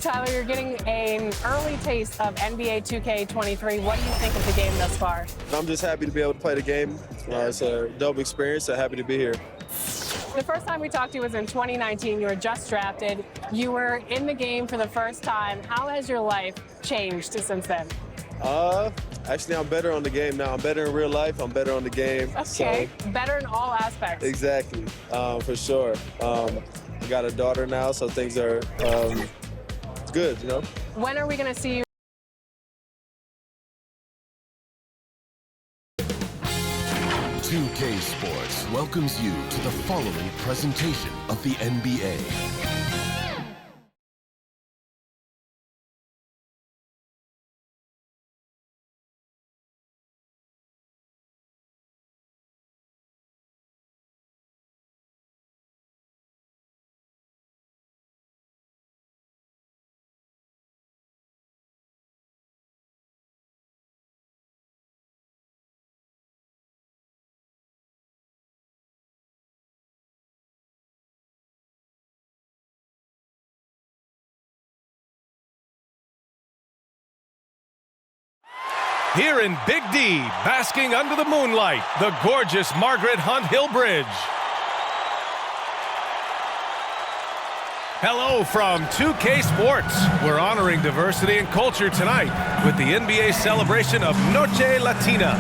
Tyler, you're getting an early taste of NBA 2K23. What do you think of the game thus far? I'm just happy to be able to play the game. It's a dope experience, so happy to be here. The first time we talked to you was in 2019. You were just drafted. You were in the game for the first time. How has your life changed since then? Actually, I'm better on the game now. I'm better in real life. I'm better on the game. Okay, so. Better in all aspects. Exactly, for sure. I got a daughter now, so things are good, you know? When are we going to see you? $2K Sports welcomes you to the following presentation of the NBA. Here in Big D, basking under the moonlight, the gorgeous Margaret Hunt Hill Bridge. Hello from 2K Sports. We're honoring diversity and culture tonight with the NBA celebration of Noche Latina.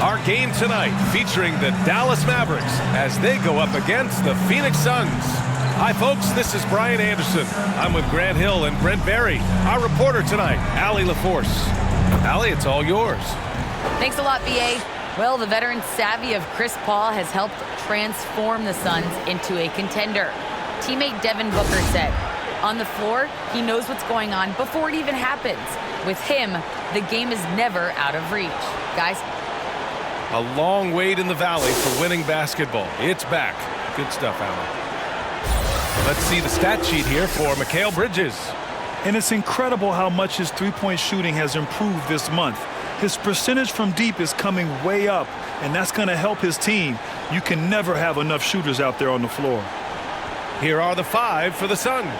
Our game tonight featuring the Dallas Mavericks as they go up against the Phoenix Suns. Hi, folks. This is Brian Anderson. I'm with Grant Hill and Brent Berry. Our reporter tonight, Allie LaForce. Allie, it's all yours. Thanks a lot, BA. Well, the veteran savvy of Chris Paul has helped transform the Suns into a contender. Teammate Devin Booker said, on the floor, he knows what's going on before it even happens. With him, the game is never out of reach. Guys? A long wait in the valley for winning basketball. It's back. Good stuff, Allie. Let's see the stat sheet here for Mikal Bridges. And it's incredible how much his three-point shooting has improved this month. His percentage from deep is coming way up, and that's going to help his team. You can never have enough shooters out there on the floor. Here are the five for the Suns.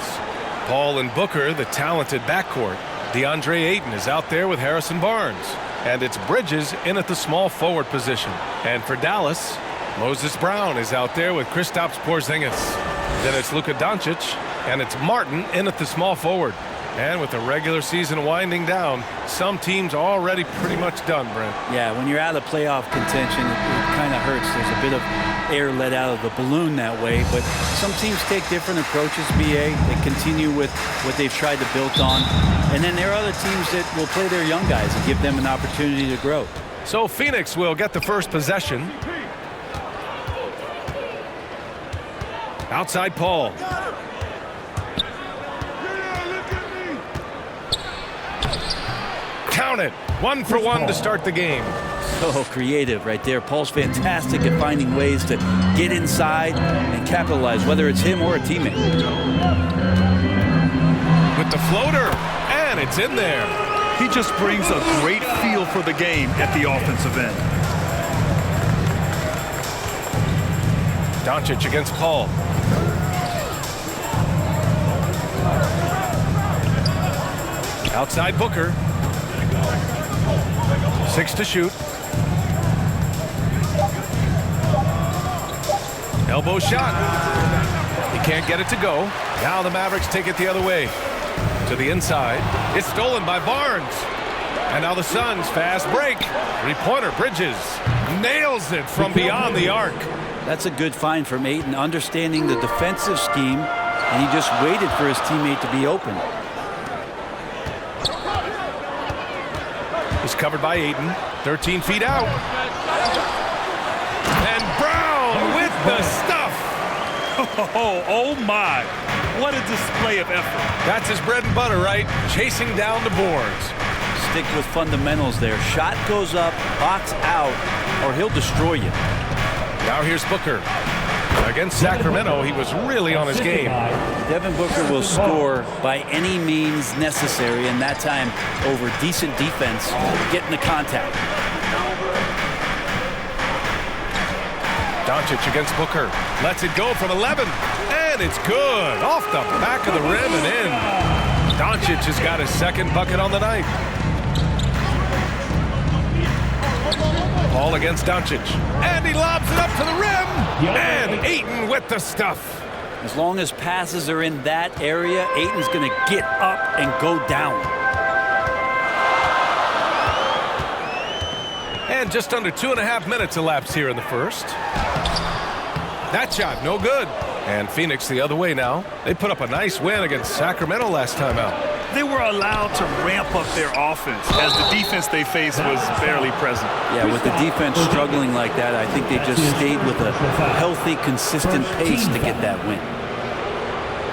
Paul and Booker, the talented backcourt. Deandre Ayton is out there with Harrison Barnes. And it's Bridges in at the small forward position. And for Dallas, Moses Brown is out there with Kristaps Porzingis. Then it's Luka Doncic, and it's Martin in at the small forward. And with the regular season winding down, some teams already pretty much done, Brent. Yeah, when you're out of playoff contention, it kind of hurts. There's a bit of air let out of the balloon that way. But some teams take different approaches, BA. They continue with what they've tried to build on. And then there are other teams that will play their young guys and give them an opportunity to grow. So Phoenix will get the first possession. Outside Paul. Count it. 1 for 1 to start the game. So creative right there. Paul's fantastic at finding ways to get inside and capitalize, whether it's him or a teammate. With the floater, and it's in there. He just brings a great feel for the game at the offensive end. Doncic against Paul. Outside Booker. 6 to shoot. Elbow shot. He can't get it to go. Now the Mavericks take it the other way. To the inside. It's stolen by Barnes. And now the Suns fast break. Three-pointer Bridges. Nails it from beyond the arc. That's a good find from Ayton, understanding the defensive scheme, and he just waited for his teammate to be open. He's covered by Ayton. 13 feet out. And Brown with the stuff. Oh my. What a display of effort. That's his bread and butter, right? Chasing down the boards. Stick with fundamentals there. Shot goes up, box out, or he'll destroy you. Now here's Booker. Against Sacramento, he was really on his game. Devin Booker will score by any means necessary, and that time over decent defense, getting the contact. Doncic against Booker. Lets it go from 11. And it's good. Off the back of the rim and in. Doncic has got his second bucket on the night. Ball against Doncic. And he lobs it up to the rim. And Ayton with the stuff. As long as passes are in that area, Ayton's going to get up and go down. And just under 2.5 minutes elapsed here in the first. That shot, no good. And Phoenix the other way now. They put up a nice win against Sacramento last time out. They were allowed to ramp up their offense as the defense they faced was barely present. Yeah, with the defense struggling like that, I think they just stayed with a healthy, consistent pace to get that win.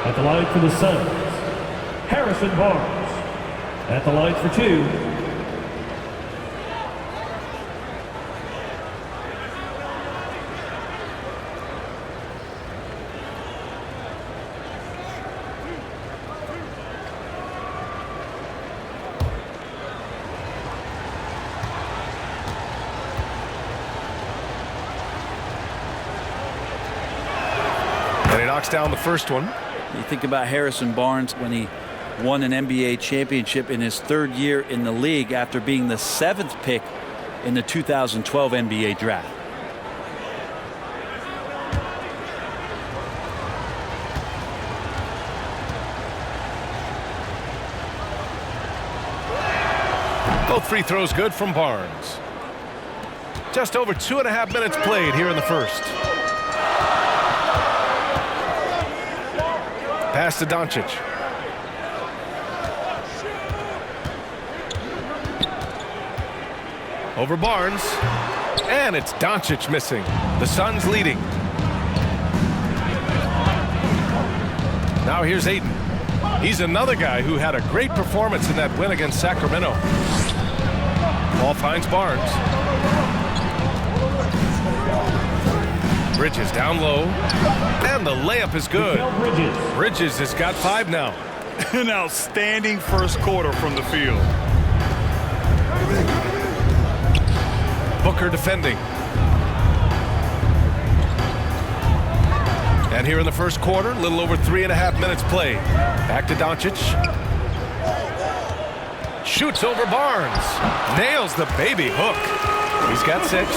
At the line for the Suns, Harrison Barnes. At the line for two, And he knocks down the first one. You think about Harrison Barnes when he won an NBA championship in his third year in the league after being the 7th pick in the 2012 NBA draft. Both free throws good from Barnes. Just over 2.5 minutes played here in the first. Pass to Doncic. Over Barnes. And it's Doncic missing. The Suns leading. Now here's Ayton. He's another guy who had a great performance in that win against Sacramento. Ball finds Barnes. Bridges down low. And the layup is good. Bridges has got 5 now. An outstanding first quarter from the field. Booker defending. And here in the first quarter, a little over 3.5 minutes played. Back to Doncic. Shoots over Barnes. Nails the baby hook. He's got 6.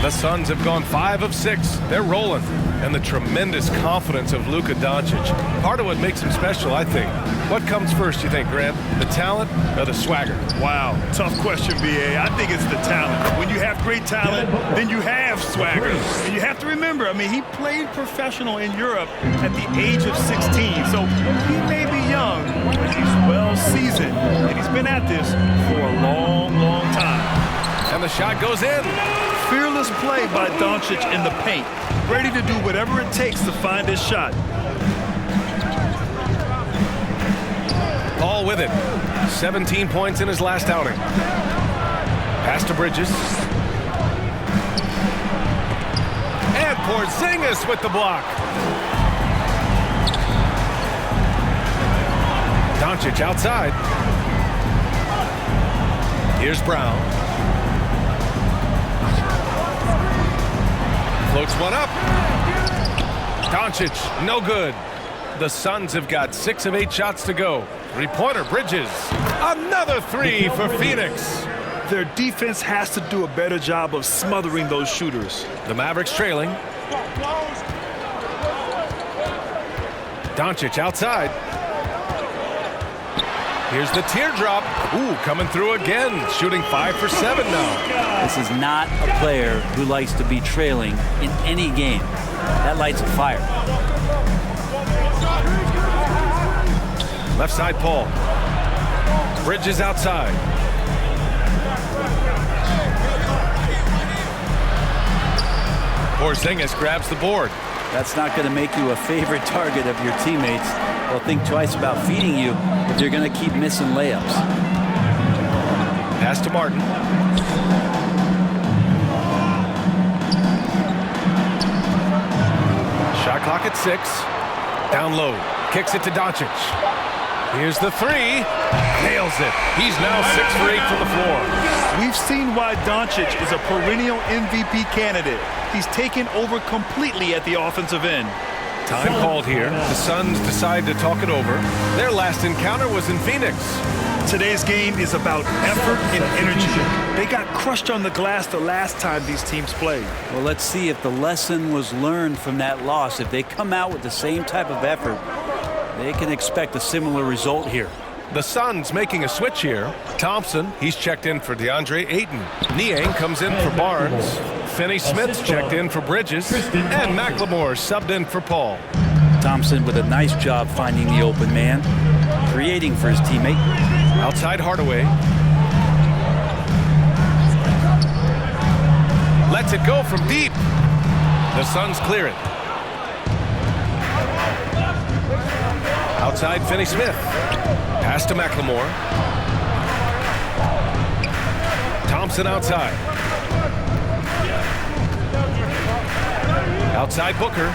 The Suns have gone 5 of 6. They're rolling. And the tremendous confidence of Luka Doncic. Part of what makes him special, I think. What comes first, you think, Grant? The talent or the swagger? Wow, tough question, B.A. I think it's the talent. When you have great talent, then you have swagger. And you have to remember, I mean, he played professional in Europe at the age of 16. So he may be young, but he's well seasoned. And he's been at this for a long, long time. And the shot goes in. Fearless play by Doncic in the paint. Ready to do whatever it takes to find his shot. Paul with it. 17 points in his last outing. Pass to Bridges. And Porzingis with the block. Doncic outside. Here's Brown. Floats one up. Doncic, no good. The Suns have got 6 of 8 shots to go. 3-pointer, Bridges. Another 3 for Phoenix. Their defense has to do a better job of smothering those shooters. The Mavericks trailing. Doncic outside. Here's the teardrop. Ooh, coming through again. Shooting 5 for 7 now. This is not a player who likes to be trailing in any game. That lights a fire. Left side, Paul. Bridges outside. Porzingis grabs the board. That's not going to make you a favorite target of your teammates. They'll think twice about feeding you if you're going to keep missing layups. Pass to Martin. Shot clock at 6. Down low. Kicks it to Doncic. Here's the 3. Nails it. He's now 6 for 8 from the floor. We've seen why Doncic is a perennial MVP candidate. He's taken over completely at the offensive end. Time called here. The Suns decide to talk it over. Their last encounter was in Phoenix. Today's game is about effort and energy. They got crushed on the glass the last time these teams played. Well, let's see if the lesson was learned from that loss. If they come out with the same type of effort, they can expect a similar result here. The Suns making a switch here. Thompson, he's checked in for Deandre Ayton. Niang comes in for Barnes. Finney-Smith's checked in for Bridges. And McLemore subbed in for Paul. Thompson with a nice job finding the open man, creating for his teammate. Outside Hardaway. Lets it go from deep. The Suns clear it. Outside Finney-Smith. Pass to McLemore. Thompson outside. Outside Booker.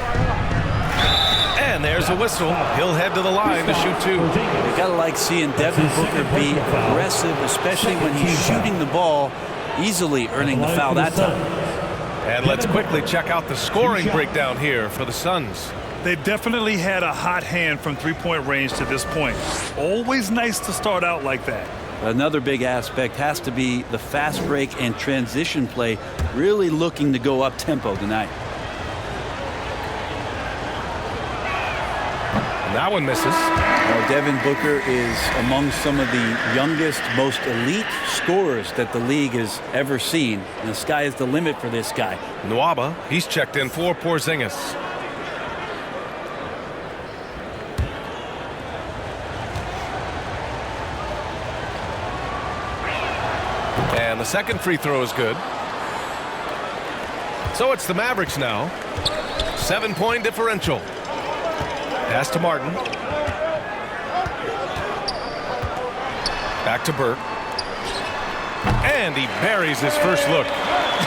And there's a whistle. He'll head to the line to shoot two. You gotta like seeing Devin Booker be aggressive, especially when he's shooting the ball, easily earning the foul that time. And let's quickly check out the scoring breakdown here for the Suns. They've definitely had a hot hand from three-point range to this point. Always nice to start out like that. Another big aspect has to be the fast break and transition play, really looking to go up tempo tonight. That one misses. Devin Booker is among some of the youngest, most elite scorers that the league has ever seen. And the sky is the limit for this guy. Nwaba, he's checked in for Porzingis. And the second free throw is good. So it's the Mavericks now. 7-point differential. Pass to Martin. Back to Burke. And he buries his first look.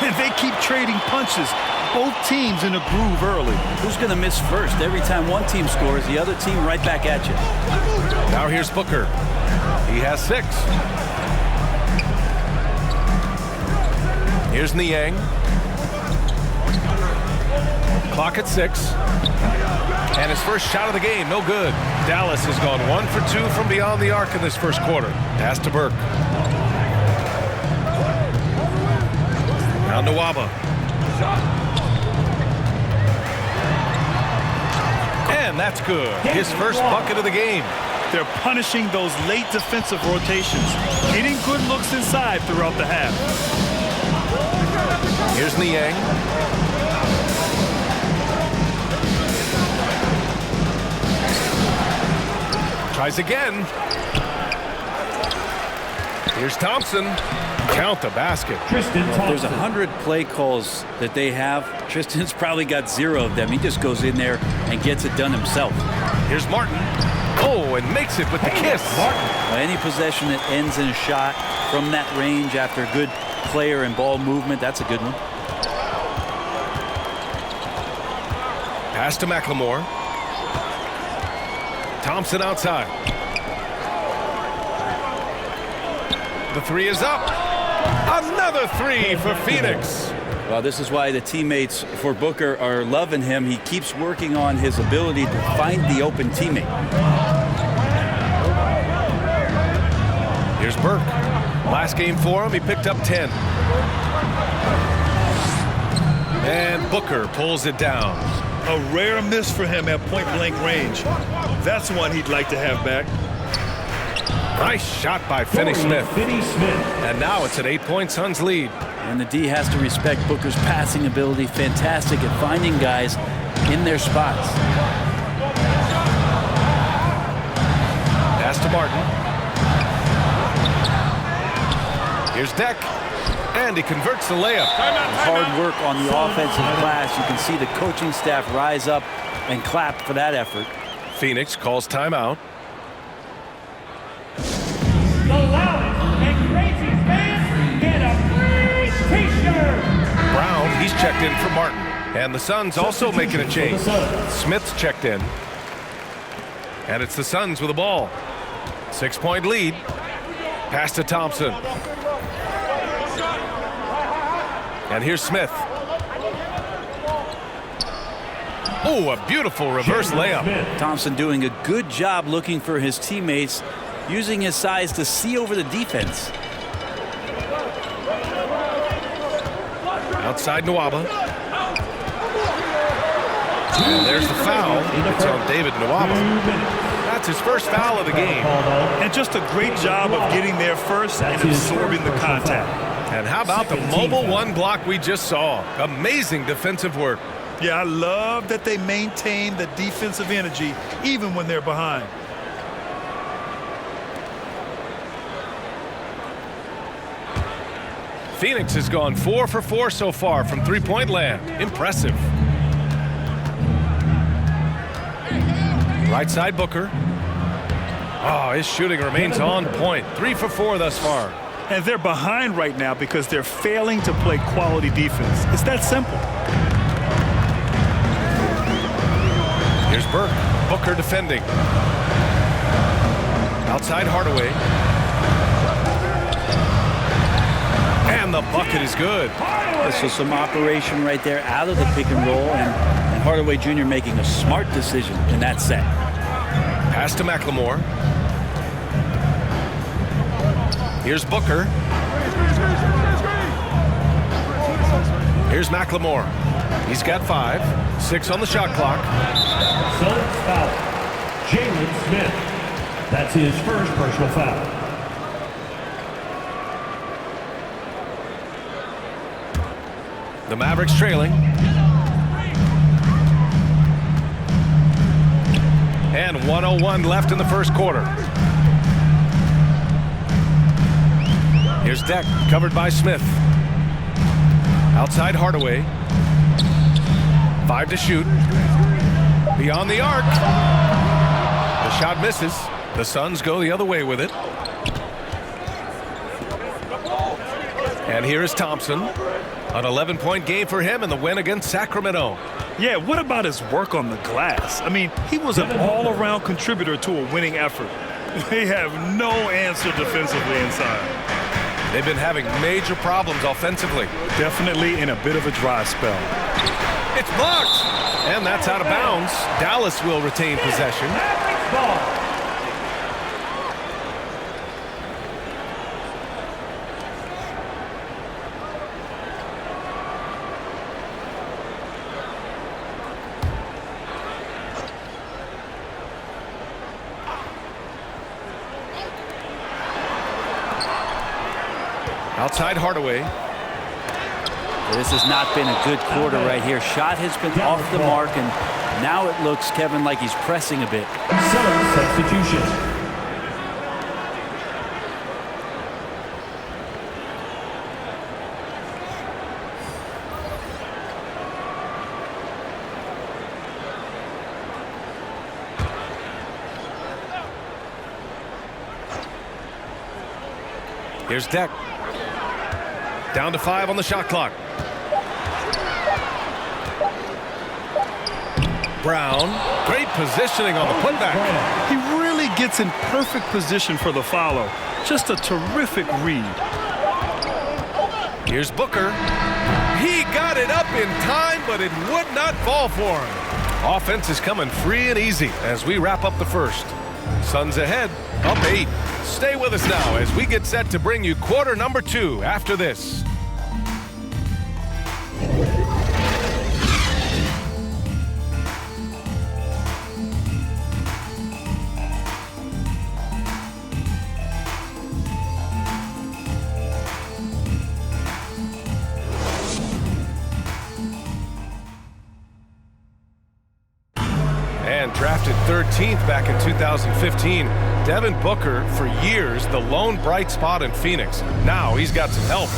And they keep trading punches. Both teams in a groove early. Who's going to miss first? Every time one team scores, the other team right back at you. Now here's Booker. He has 6. Here's Niang. Clock at 6. And his first shot of the game, no good. Dallas has gone 1 for 2 from beyond the arc in this first quarter. Pass to Burke. Now Nwaba. And that's good. His first bucket of the game. They're punishing those late defensive rotations, getting good looks inside throughout the half. Here's Niang. Tries again. Here's Thompson. Count the basket. There's 100 play calls that they have. Tristan's probably got 0 of them. He just goes in there and gets it done himself. Here's Martin. Oh, and makes it with the kiss. Any possession that ends in a shot from that range after good player and ball movement, that's a good one. Pass to McLemore. Thompson outside. The three is up. Another three for Phoenix. Well, this is why the teammates for Booker are loving him. He keeps working on his ability to find the open teammate. Here's Burke. Last game for him, he picked up 10. And Booker pulls it down. A rare miss for him at point-blank range. That's one he'd like to have back. Nice shot by Finney-Smith. And now it's an 8-point Suns lead. And the D has to respect Booker's passing ability. Fantastic at finding guys in their spots. Pass to Martin. Here's Deck. And he converts the layup. Hard work on the offensive glass. You can see the coaching staff rise up and clap for that effort. Phoenix calls timeout. The loudest and craziest fans get a free t-shirt. Brown, he's checked in for Martin. And the Suns also making a change. Smith's checked in. And it's the Suns with the ball. 6-point lead. Pass to Thompson. And here's Smith. Oh, a beautiful reverse layup. Thompson doing a good job looking for his teammates, using his size to see over the defense. Outside Nwaba. And there's the foul. It's on David Nwaba. That's his first foul of the game. And just a great job of getting there first and absorbing the contact. And how about the mobile one block we just saw? Amazing defensive work. Yeah, I love that they maintain the defensive energy even when they're behind. Phoenix has gone 4 for 4 so far from three-point land. Impressive. Right side Booker. Oh, his shooting remains on point. 3 for 4 thus far. And they're behind right now because they're failing to play quality defense. It's that simple. Here's Burke. Booker defending. Outside Hardaway. And the bucket is good. So some operation right there out of the pick and roll, and Hardaway Jr. making a smart decision in that set. Pass to McLemore. Here's Booker. Here's McLemore. He's got 5. 6 on the shot clock. Suns foul. Jalen Smith. That's his first personal foul. The Mavericks trailing. And 1:01 left in the first quarter. Here's Deck, covered by Smith. Outside Hardaway. 5 to shoot. Beyond the arc. The shot misses. The Suns go the other way with it. And here is Thompson. An 11-point game for him in the win against Sacramento. Yeah, what about his work on the glass? I mean, he was an all-around contributor to a winning effort. They have no answer defensively inside. They've been having major problems offensively. Definitely in a bit of a dry spell. It's blocked. And that's out of bounds. Dallas will retain possession. Outside Hardaway. This has not been a good quarter right here. Shot has been off the mark, and now it looks, Kevin, like he's pressing a bit. Substitution. Here's Deck. Down to 5 on the shot clock. Brown. Great positioning on the putback. He really gets in perfect position for the follow. Just a terrific read. Here's Booker. He got it up in time, but it would not fall for him. Offense is coming free and easy as we wrap up the first. Suns ahead, up 8. Stay with us now as we get set to bring you quarter number 2 after this. And drafted 13th back in 2015, Devin Booker, for years, the lone bright spot in Phoenix. Now he's got some help.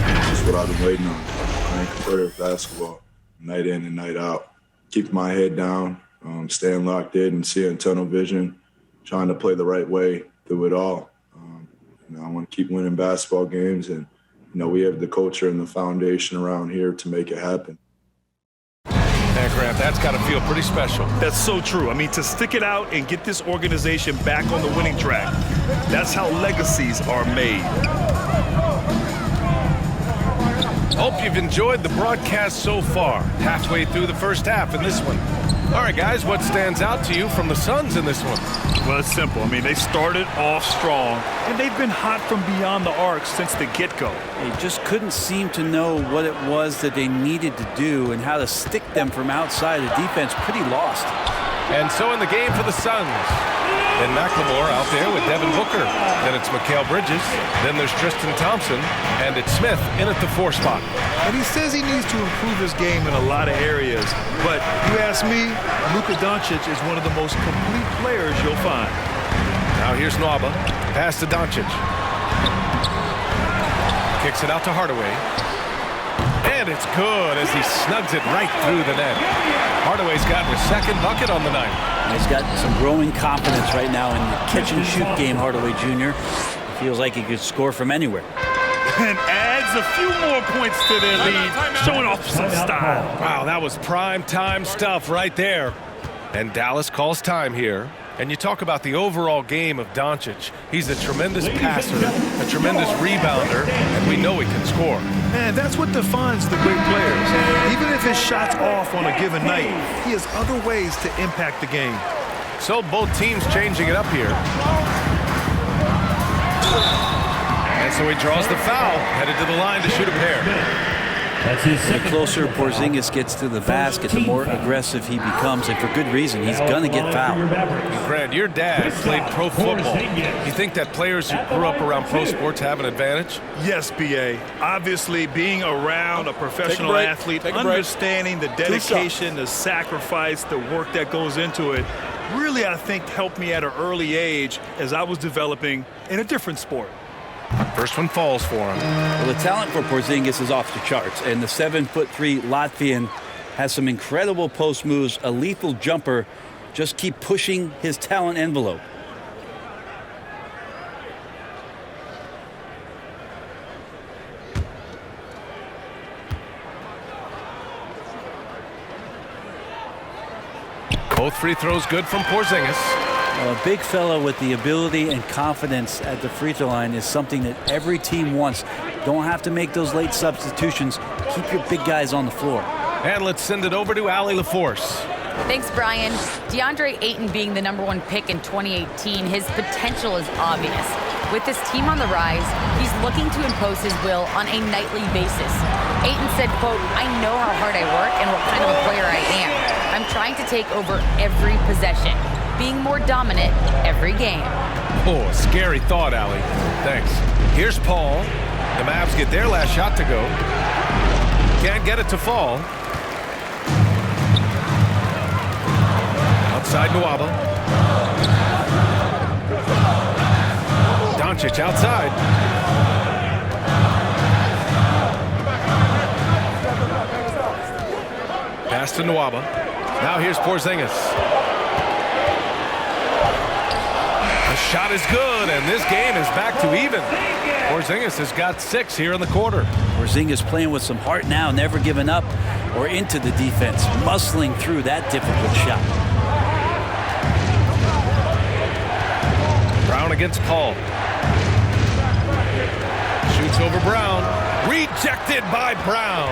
That's what I've been waiting on. Playing competitive basketball, night in and night out. Keeping my head down, staying locked in and seeing tunnel vision, trying to play the right way through it all. I want to keep winning basketball games, and we have the culture and the foundation around here to make it happen. And Grant, that's got to feel pretty special. That's so true. I mean, to stick it out and get this organization back on the winning track, that's how legacies are made. Oh, Hope you've enjoyed the broadcast so far. Halfway through the first half in this one. All right, guys, what stands out to you from the Suns in this one? Well, it's simple. I mean, they started off strong, and they've been hot from beyond the arc since the get-go. They just couldn't seem to know what it was that they needed to do and how to stick them from outside. The defense pretty lost. And so in the game for the Suns, then McLemore out there with Devin Booker. Then it's Mikal Bridges. Then there's Tristan Thompson. And it's Smith in at the 4 spot. And he says he needs to improve his game in a lot of areas. But you ask me, Luka Doncic is one of the most complete players you'll find. Now here's Nwaba. Pass to Doncic. Kicks it out to Hardaway. And it's good as he snugs it right through the net. Hardaway's got his second bucket on the night. He's got some growing confidence right now in the catch-and-shoot game, Hardaway Jr. Feels like he could score from anywhere. And adds a few more points to their lead, showing off some style. Wow, that was prime time stuff right there. And Dallas calls time here. And you talk about the overall game of Doncic. He's a tremendous passer, a tremendous rebounder, and we know he can score. And that's what defines the great players. Even if his shot's off on a given night, he has other ways to impact the game. So both teams changing it up here. And so he draws the foul, headed to the line to shoot a pair. The closer Porzingis gets to the basket, the more aggressive he becomes, and for good reason. He's going to get fouled. Grant, your dad played pro football. You think that players who grew up around pro sports have an advantage? Yes, B.A. Obviously, being around a professional athlete, understanding the dedication, the sacrifice, the work that goes into it, really, I think, helped me at an early age as I was developing in a different sport. First one falls for him. Well, the talent for Porzingis is off the charts, and the 7'3" Latvian has some incredible post moves, a lethal jumper. Just keep pushing his talent envelope. Both free throws good from Porzingis. A big fella with the ability and confidence at the free throw line is something that every team wants. Don't have to make those late substitutions. Keep your big guys on the floor. And let's send it over to Allie LaForce. Thanks, Brian. Deandre Ayton being the #1 pick in 2018, his potential is obvious. With his team on the rise, he's looking to impose his will on a nightly basis. Ayton said, quote, "I know how hard I work and what kind of a player I am. I'm trying to take over every possession, being more dominant every game." Oh, a scary thought, Allie. Thanks. Here's Paul. The Mavs get their last shot to go. Can't get it to fall. Outside Nwaba. Doncic outside. Pass to Nwaba. Now here's Porzingis. The shot is good, and this game is back to even. Porzingis has got 6 here in the quarter. Porzingis playing with some heart now, never giving up or into the defense, muscling through that difficult shot. Brown against Paul. Shoots over Brown. Rejected by Brown.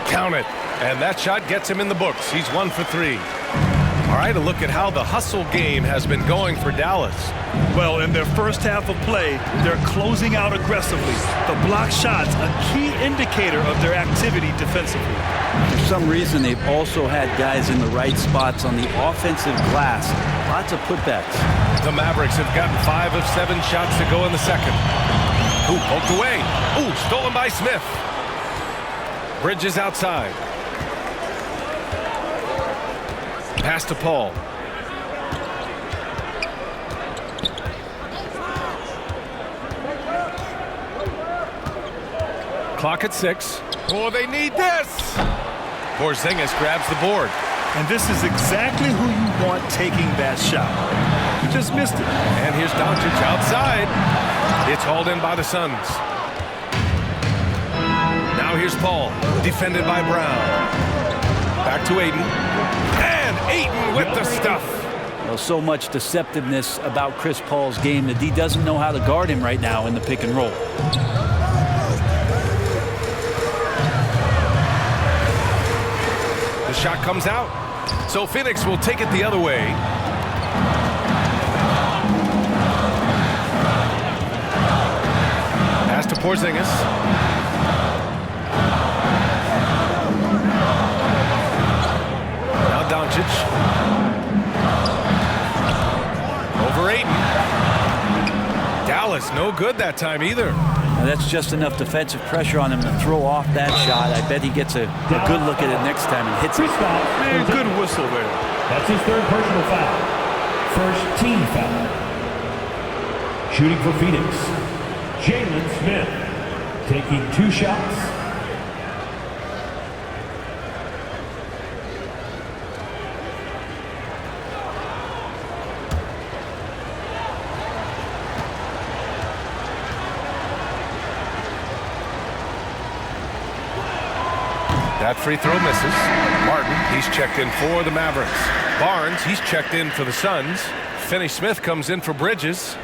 Count it. And that shot gets him in the books. He's 1 for 3. All right, a look at how the hustle game has been going for Dallas. Well, in their first half of play, they're closing out aggressively. The block shots, a key indicator of their activity defensively. For some reason, they've also had guys in the right spots on the offensive glass. Lots of putbacks. The Mavericks have gotten 5 of 7 shots to go in the second. Ooh, poked away. Ooh, stolen by Smith. Bridges outside. Pass to Paul. Clock at 6. Oh, they need this. Porzingis grabs the board. And this is exactly who you want taking that shot. You just missed it. And here's Doncic outside. It's hauled in by the Suns. Now here's Paul, defended by Brown. Back to Ayton. And Ayton with the stuff. Well, so much deceptiveness about Chris Paul's game that he doesn't know how to guard him right now in the pick and roll. The shot comes out, so Phoenix will take it the other way. Pass to Porzingis. Now Doncic. Over Ayton. Dallas, no good that time either. Now that's just enough defensive pressure on him to throw off that shot. I bet he gets a good look at it next time and hits it. Man, good whistle there. That's his third personal foul. First team foul. Shooting for Phoenix, Jalen Smith, taking 2 shots. That free throw misses. Martin, he's checked in for the Mavericks. Barnes, he's checked in for the Suns. Finney-Smith comes in for Bridges.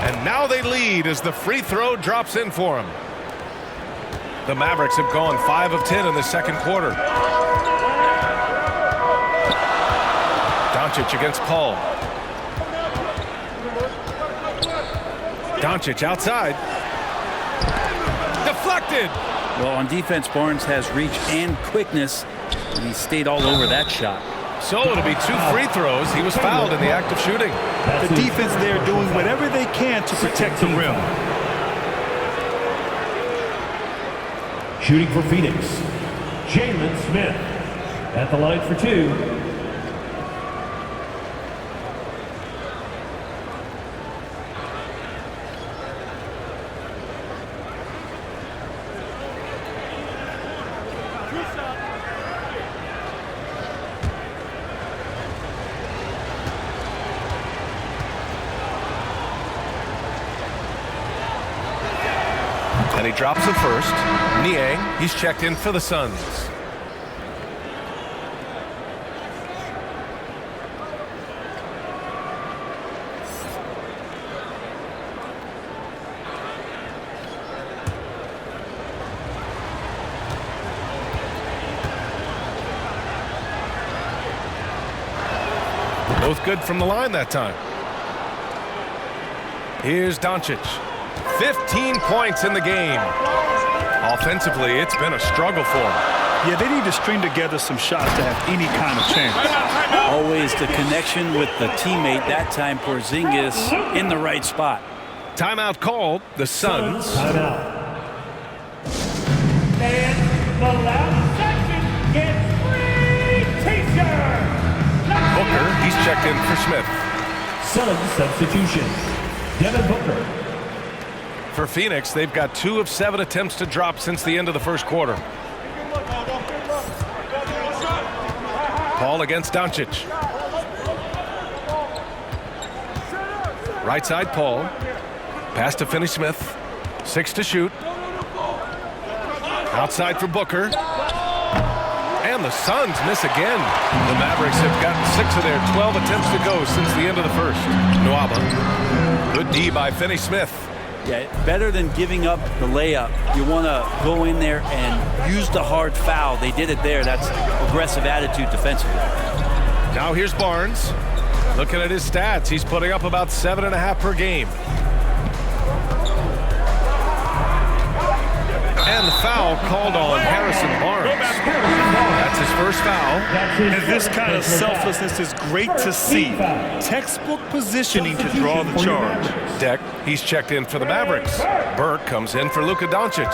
And now they lead as the free throw drops in for him. The Mavericks have gone 5 of 10 in the second quarter. Doncic against Paul. Doncic outside. Deflected. Well, on defense, Barnes has reach and quickness, and he stayed all over that shot. So it'll be 2 free throws. He was fouled in the act of shooting. The defense there doing whatever they can to protect the rim. Shooting for Phoenix, Jalen Smith at the line for 2. And he drops it first. Niang, he's checked in for the Suns. Both good from the line that time. Here's Doncic. 15 points in the game. Offensively, it's been a struggle for him. Yeah, they need to string together some shots to have any kind of chance. Always the connection with the teammate. That time, Porzingis in the right spot. Timeout called. The Suns. Timeout. And the last section gets free t-shirt. Booker, he's checked in for Smith. Suns substitution. Devin Booker. For Phoenix, they've got 2 of 7 attempts to drop since the end of the first quarter. Paul against Doncic. Right side, Paul. Pass to Finney-Smith. 6 to shoot. Outside for Booker. And the Suns miss again. The Mavericks have gotten 6 of their 12 attempts to go since the end of the first. Nwaba. Good D by Finney-Smith. Yeah, better than giving up the layup. You want to go in there and use the hard foul. They did it there. That's aggressive attitude defensively. Now here's Barnes. Looking at his stats, he's putting up about 7.5 per game. And the foul called on Harrison Barnes. That's his first foul. And this kind of selflessness is great to see. Textbook positioning to draw the charge. Deck, he's checked in for the Mavericks. Burke comes in for Luka Doncic.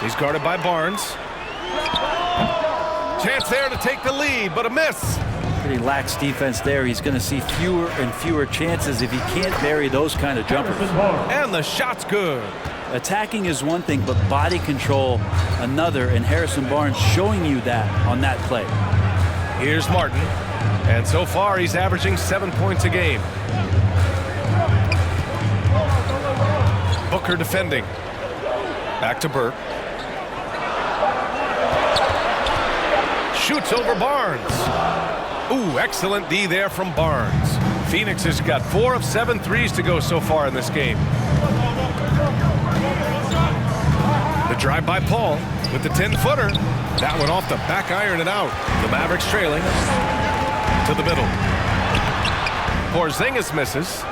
He's guarded by Barnes. Chance there to take the lead, but a miss. Pretty lax defense there. He's going to see fewer and fewer chances if he can't bury those kind of jumpers. And the shot's good. Attacking is one thing, but body control another, and Harrison Barnes showing you that on that play. Here's Martin, and so far he's averaging 7 points a game. Booker defending. Back to Burke. Shoots over Barnes. Ooh, excellent D there from Barnes. Phoenix has got 4 of 7 threes to go so far in this game. The drive by Paul with the 10-footer. That one off the back iron and out. The Mavericks trailing to the middle. Porzingis misses.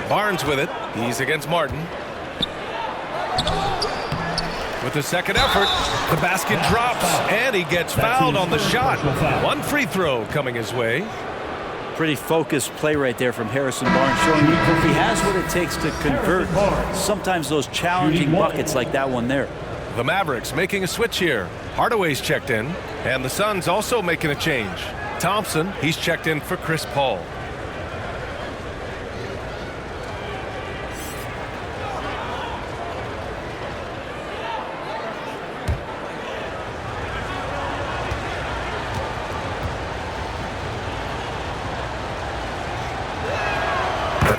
Barnes with it. He's against Martin. With the second effort, the basket drops, and he gets fouled on the shot. 1 free throw coming his way. Pretty focused play right there from Harrison Barnes, showing you he has what it takes to convert sometimes those challenging buckets like that one there. The Mavericks making a switch here. Hardaway's checked in, and the Suns also making a change. Thompson, he's checked in for Chris Paul.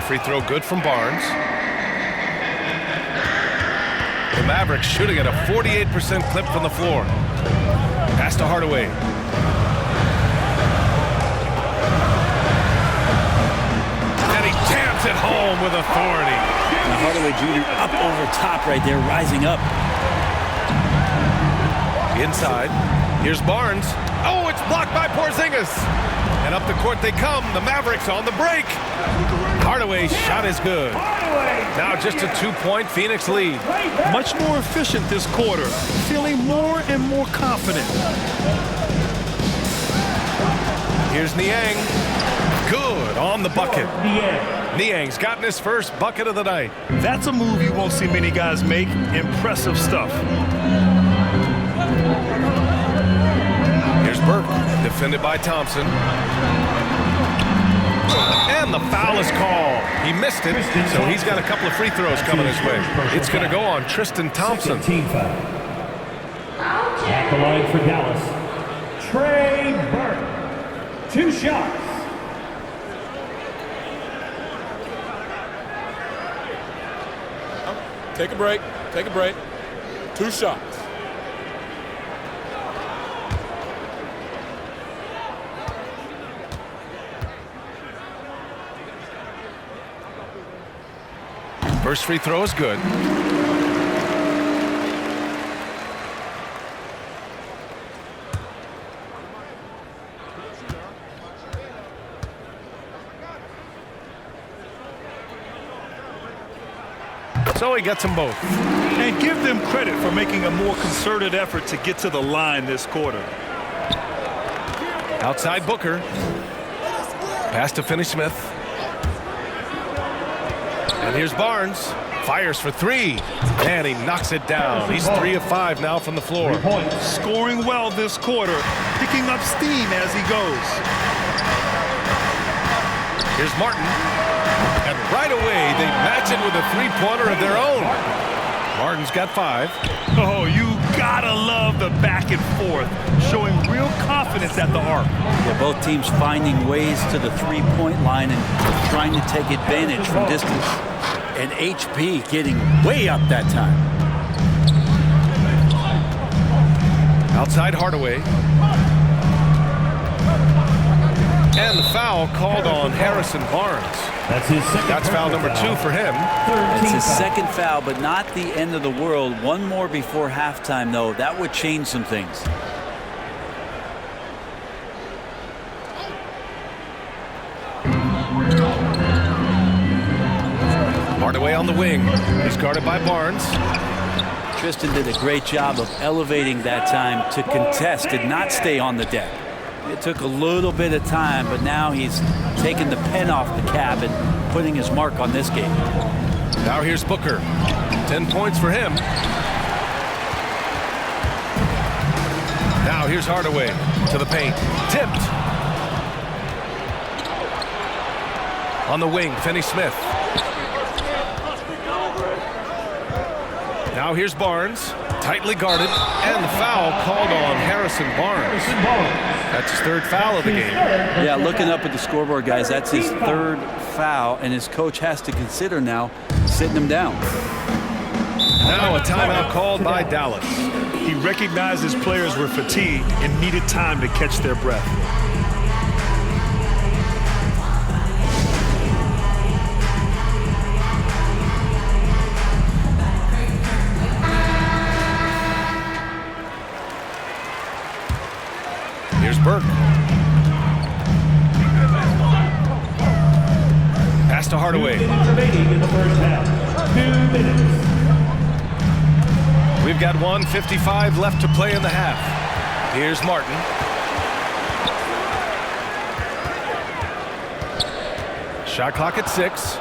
Free throw good from Barnes. The Mavericks shooting at a 48% clip from the floor. Pass to Hardaway. And he jams it home with authority. Now Hardaway Jr. up over top right there, rising up. Inside. Here's Barnes. Oh, it's blocked by Porzingis. And up the court they come. The Mavericks on the break. Hardaway's shot is good. Now just a 2-point Phoenix lead. Much more efficient this quarter, feeling more and more confident. Here's Niang. Good on the bucket. Niang's gotten his first bucket of the night. That's a move you won't see many guys make. Impressive stuff. Here's Burke, defended by Thompson. And the foul is called. He missed it, so he's got a couple of free throws coming his way. It's going to go on Tristan Thompson. Team foul. At the line for Dallas, Trey Burke. 2 shots. Take a break. Take a break. 2 shots. First free throw is good. So he gets them both. And give them credit for making a more concerted effort to get to the line this quarter. Outside Booker. Pass to Finney-Smith. And here's Barnes. Fires for 3. And he knocks it down. He's 3 of 5 now from the floor. Scoring well this quarter. Picking up steam as he goes. Here's Martin. And right away, they match it with a 3-pointer of their own. Martin's got 5. Oh, you gotta love the back and forth. Showing real confidence at the arc. Yeah, both teams finding ways to the 3-point line and trying to take advantage from distance. And HP getting way up that time. Outside Hardaway. And the foul called on Harrison Barnes. That's foul number 2 for him. It's his second foul, but not the end of the world. One more before halftime, though. That would change some things. Hardaway on the wing. He's guarded by Barnes. Tristan did a great job of elevating that time to contest, did not stay on the deck. It took a little bit of time, but now he's taking the pen off the cap and putting his mark on this game. Now here's Booker. 10 points for him. Now here's Hardaway to the paint. Tipped. On the wing, Finney-Smith. Now here's Barnes, tightly guarded, and the foul called on Harrison Barnes. That's his third foul of the game. Yeah, looking up at the scoreboard, guys, that's his third foul, and his coach has to consider now sitting him down. Now a timeout called by Dallas. He recognized his players were fatigued and needed time to catch their breath. Here's Burke. Pass to Hardaway. Remaining in the first half. 2 minutes. We've got 1:55 left to play in the half. Here's Martin. Shot clock at 6.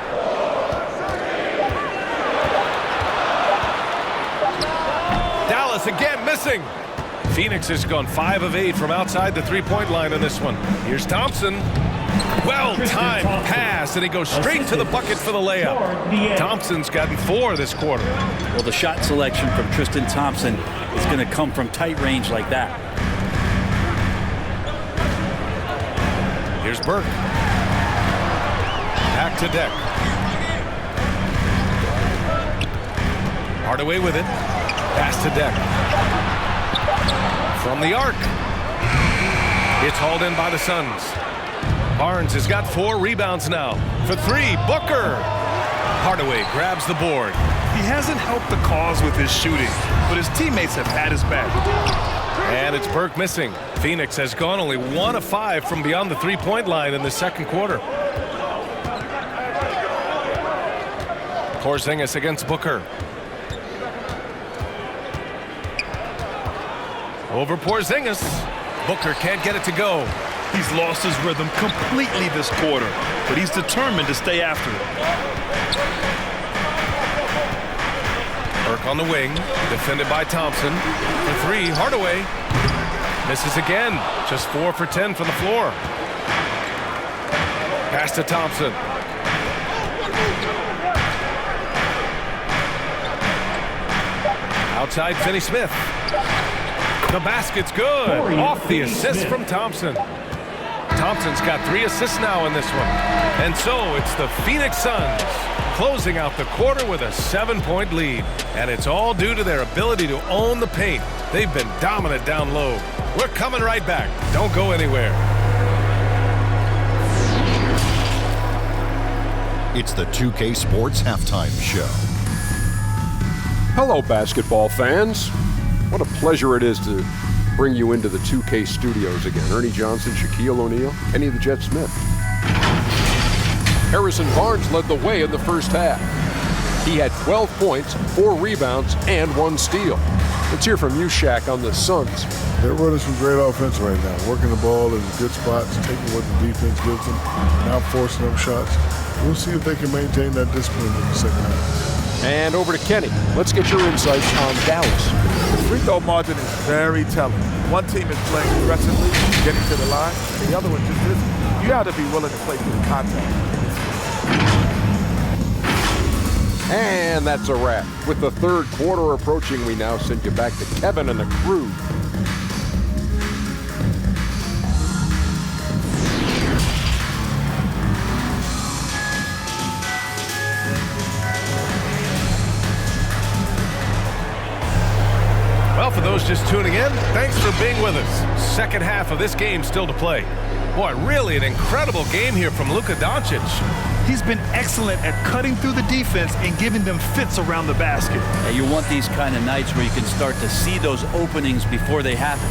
Dallas again missing. Phoenix has gone 5 of 8 from outside the three-point line in this one. Here's Thompson. Well-timed pass, and he goes straight to the bucket for the layup. Thompson's gotten 4 this quarter. Well, the shot selection from Tristan Thompson is going to come from tight range like that. Here's Burke. Back to deck. Hardaway with it. Pass to deck. From the arc. It's hauled in by the Suns. Barnes has got 4 rebounds now. For 3, Booker. Hardaway grabs the board. He hasn't helped the cause with his shooting, but his teammates have had his back. And it's Burke missing. Phoenix has gone only 1 of 5 from beyond the three-point line in the second quarter. Porzingis against Booker. Over Porzingis. Booker can't get it to go. He's lost his rhythm completely this quarter, but he's determined to stay after it. Burke on the wing, defended by Thompson. For 3, Hardaway. Misses again. Just 4 for 10 from the floor. Pass to Thompson. Outside, Finney-Smith. The basket's good. Off the assist from Thompson. Thompson's got 3 assists now in this one. And so it's the Phoenix Suns closing out the quarter with a 7-point lead. And it's all due to their ability to own the paint. They've been dominant down low. We're coming right back. Don't go anywhere. It's the 2K Sports Halftime Show. Hello, basketball fans. What a pleasure it is to bring you into the 2K studios again. Ernie Johnson, Shaquille O'Neal, Kenny the Jet Smith. Harrison Barnes led the way in the first half. He had 12 points, 4 rebounds, and 1 steal. Let's hear from you, Shaq, on the Suns. They're running some great offense right now, working the ball in good spots, taking what the defense gives them, not forcing up shots. We'll see if they can maintain that discipline in the second half. And over to Kenny. Let's get your insights on Dallas. The free throw margin is very telling. One team is playing aggressively, getting to the line, and the other one just isn't. You have to be willing to play through contact. And that's a wrap. With the third quarter approaching, we now send you back to Kevin and the crew. Well, for those just tuning in, thanks for being with us. Second half of this game still to play. Boy, really an incredible game here from Luka Doncic. He's been excellent at cutting through the defense and giving them fits around the basket. Yeah, you want these kind of nights where you can start to see those openings before they happen.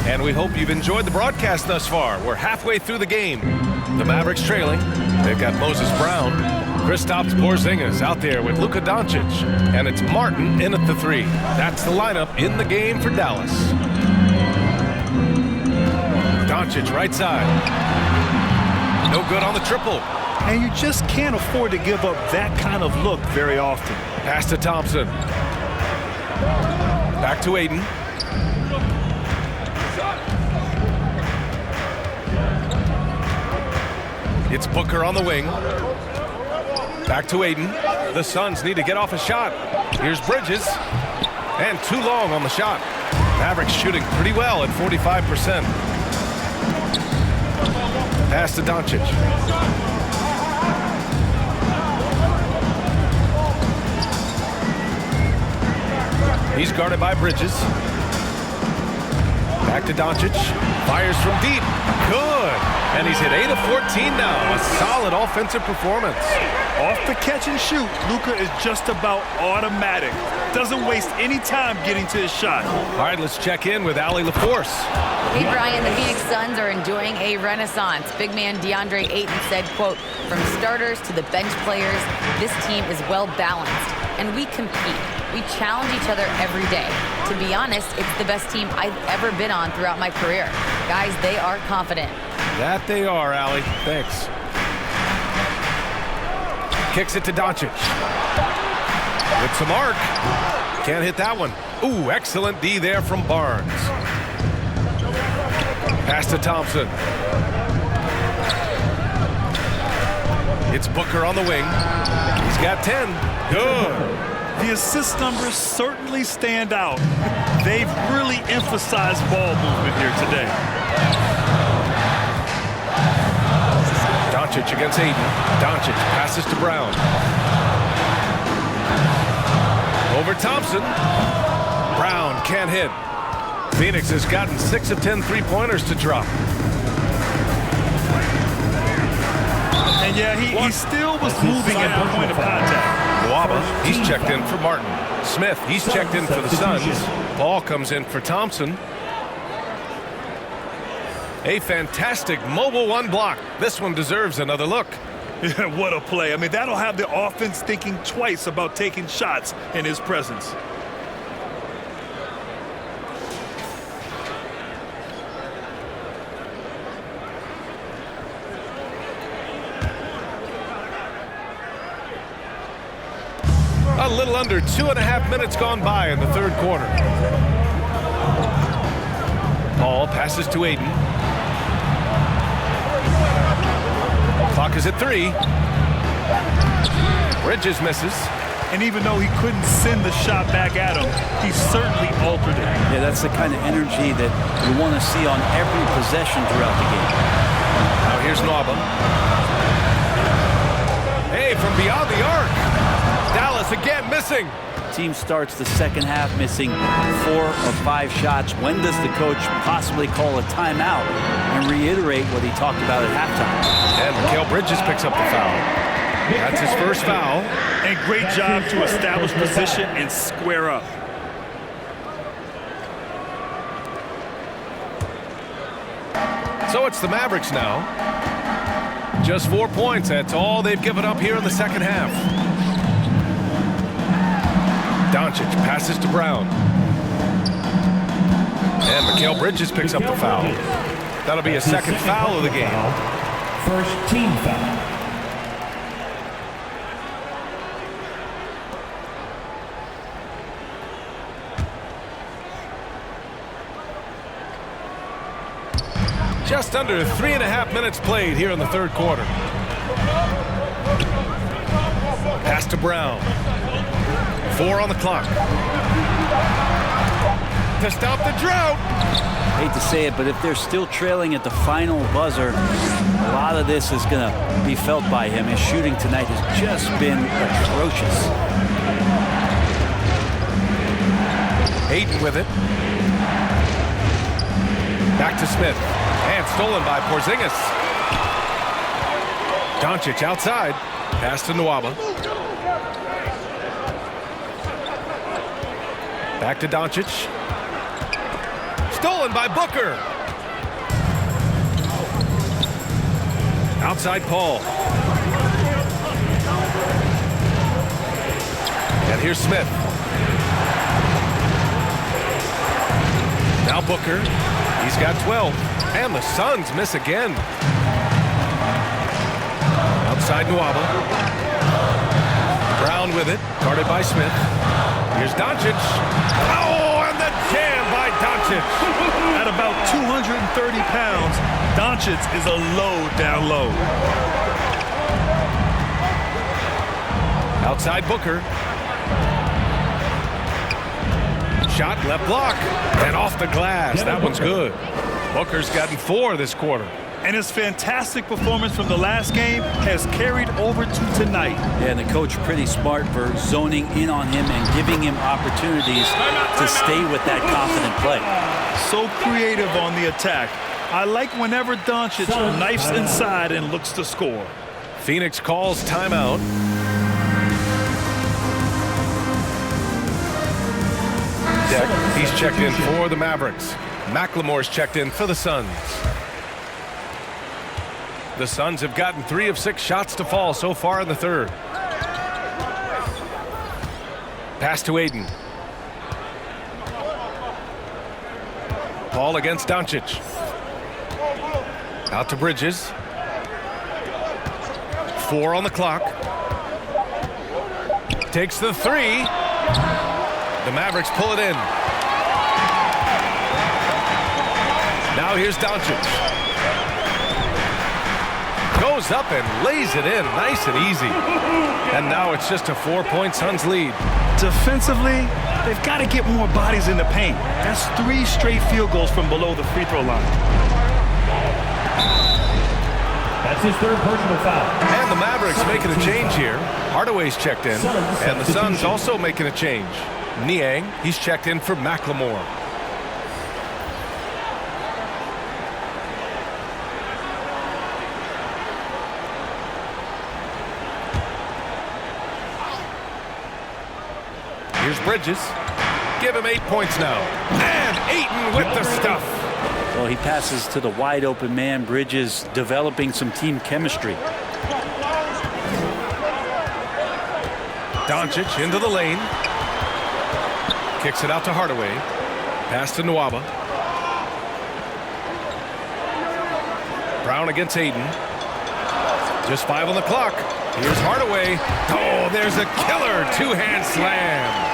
And we hope you've enjoyed the broadcast thus far. We're halfway through the game. The Mavericks trailing. They've got Moses Brown, Kristaps Porzingis out there with Luka Doncic. And it's Martin in at the 3. That's the lineup in the game for Dallas. Doncic right side. No good on the triple. And you just can't afford to give up that kind of look very often. Pass to Thompson. Back to Ayton. It's Booker on the wing. Back to Ayton. The Suns need to get off a shot. Here's Bridges. And too long on the shot. Mavericks shooting pretty well at 45%. Pass to Doncic. He's guarded by Bridges. Back to Doncic. Fires from deep. Good. And he's hit 8 of 14 now. A solid offensive performance. Off the catch and shoot, Luka is just about automatic. Doesn't waste any time getting to his shot. All right, let's check in with Allie LaForce. Hey, Brian, the Phoenix Suns are enjoying a renaissance. Big man Deandre Ayton said, quote, "From starters to the bench players, this team is well balanced, and we compete. We challenge each other every day. To be honest, it's the best team I've ever been on throughout my career. Guys, they are confident." That they are, Allie. Thanks. Kicks it to Doncic. With some arc. Can't hit that one. Ooh, excellent D there from Barnes. Pass to Thompson. It's Booker on the wing. He's got 10. Good. The assist numbers certainly stand out. They've really emphasized ball movement here today. Doncic against Ayton. Doncic passes to Brown. Over Thompson. Brown can't hit. Phoenix has gotten 6 of 10 three-pointers to drop. And yeah, he still was moving at the point of contact. Nwaba, he's checked in for Martin. Smith, he's checked in for the Suns. Ball comes in for Thompson. A fantastic mobile one block. This one deserves another look. Yeah, what a play. I mean, that'll have the offense thinking twice about taking shots in his presence. A little under 2.5 minutes gone by in the third quarter. Paul passes to Ayton. Clock is at 3. Bridges misses. And even though he couldn't send the shot back at him, he certainly altered it. Yeah, that's the kind of energy that you want to see on every possession throughout the game. Now here's Nwaba. Hey, from beyond the arc. Dallas again missing. Team starts the second half missing 4 of 5 shots. When does the coach possibly call a timeout and reiterate what he talked about at halftime? And Mikal Bridges picks up the foul. That's his first foul. And great job to establish position and square up. So it's the Mavericks now. Just 4 points. That's all they've given up here in the second half. Doncic passes to Brown. And Mikal Bridges picks up the foul. That'll be a second foul of the game. First team foul. Just under 3.5 minutes played here in the third quarter. Pass to Brown. 4 on the clock. To stop the drought. Hate to say it, but if they're still trailing at the final buzzer, a lot of this is going to be felt by him. His shooting tonight has just been atrocious. Ayton with it. Back to Smith. And stolen by Porzingis. Doncic outside. Pass to Nwaba. Back to Doncic. Stolen by Booker. Outside Paul. And here's Smith. Now Booker. He's got 12. And the Suns miss again. Outside Nwaba. Brown with it. Guarded by Smith. Here's Doncic. Oh, and the jam by Doncic. At about 230 pounds, Doncic is a load down low. Outside Booker. Shot left block and off the glass. That one's good. Booker's gotten 4 this quarter. And his fantastic performance from the last game has carried over to tonight. Yeah, and the coach pretty smart for zoning in on him and giving him opportunities to stay with that confident play. So creative on the attack. I like whenever Doncic knifes inside and looks to score. Phoenix calls timeout. Deck, he's checked in for the Mavericks. McLemore's checked in for the Suns. The Suns have gotten 3 of 6 shots to fall so far in the third. Pass to Ayton. Ball against Doncic. Out to Bridges. 4 on the clock. Takes the 3. The Mavericks pull it in. Now here's Doncic. Goes up and lays it in nice and easy. And now it's just a 4-point Suns lead. Defensively, they've got to get more bodies in the paint. That's 3 straight field goals from below the free throw line. That's his 3rd personal foul. And the Mavericks making a change here. Hardaway's checked in. And the Suns also making a change. Niang, he's checked in for McLemore. Here's Bridges. Give him 8 points now. And Ayton with the stuff. Well, he passes to the wide open man. Bridges developing some team chemistry. Doncic into the lane. Kicks it out to Hardaway. Pass to Nwaba. Brown against Ayton. Just 5 on the clock. Here's Hardaway. Oh, there's a killer 2-hand slam.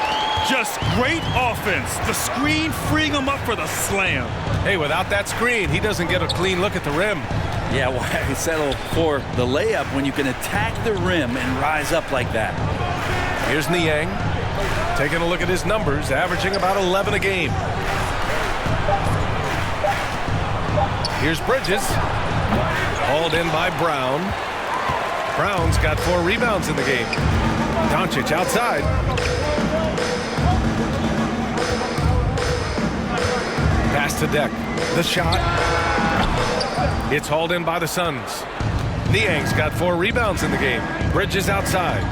Just great offense. The screen freeing him up for the slam. Hey, without that screen, he doesn't get a clean look at the rim. Yeah, why settle for the layup when you can attack the rim and rise up like that? Here's Niang. Taking a look at his numbers, averaging about 11 a game. Here's Bridges. Hauled in by Brown. Brown's got 4 rebounds in the game. Doncic outside. Pass to Deck. The shot. It's hauled in by the Suns. Niang's got 4 rebounds in the game. Bridges outside.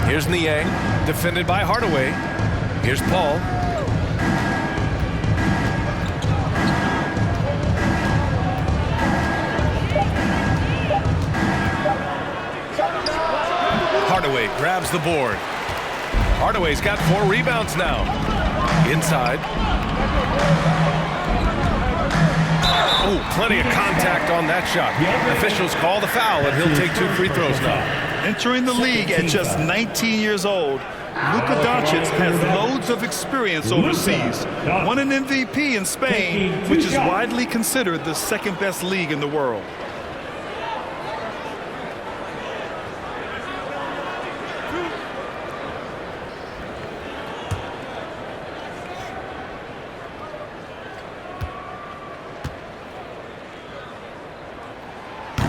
Here's Niang, defended by Hardaway. Here's Paul. Hardaway grabs the board. Hardaway's got 4 rebounds now. Inside. Oh, plenty of contact on that shot. Officials call the foul, and he'll take 2 free throws now. Entering the league at just 19 years old, Luka Doncic has loads of experience overseas. Won an MVP in Spain, which is widely considered the 2nd best league in the world.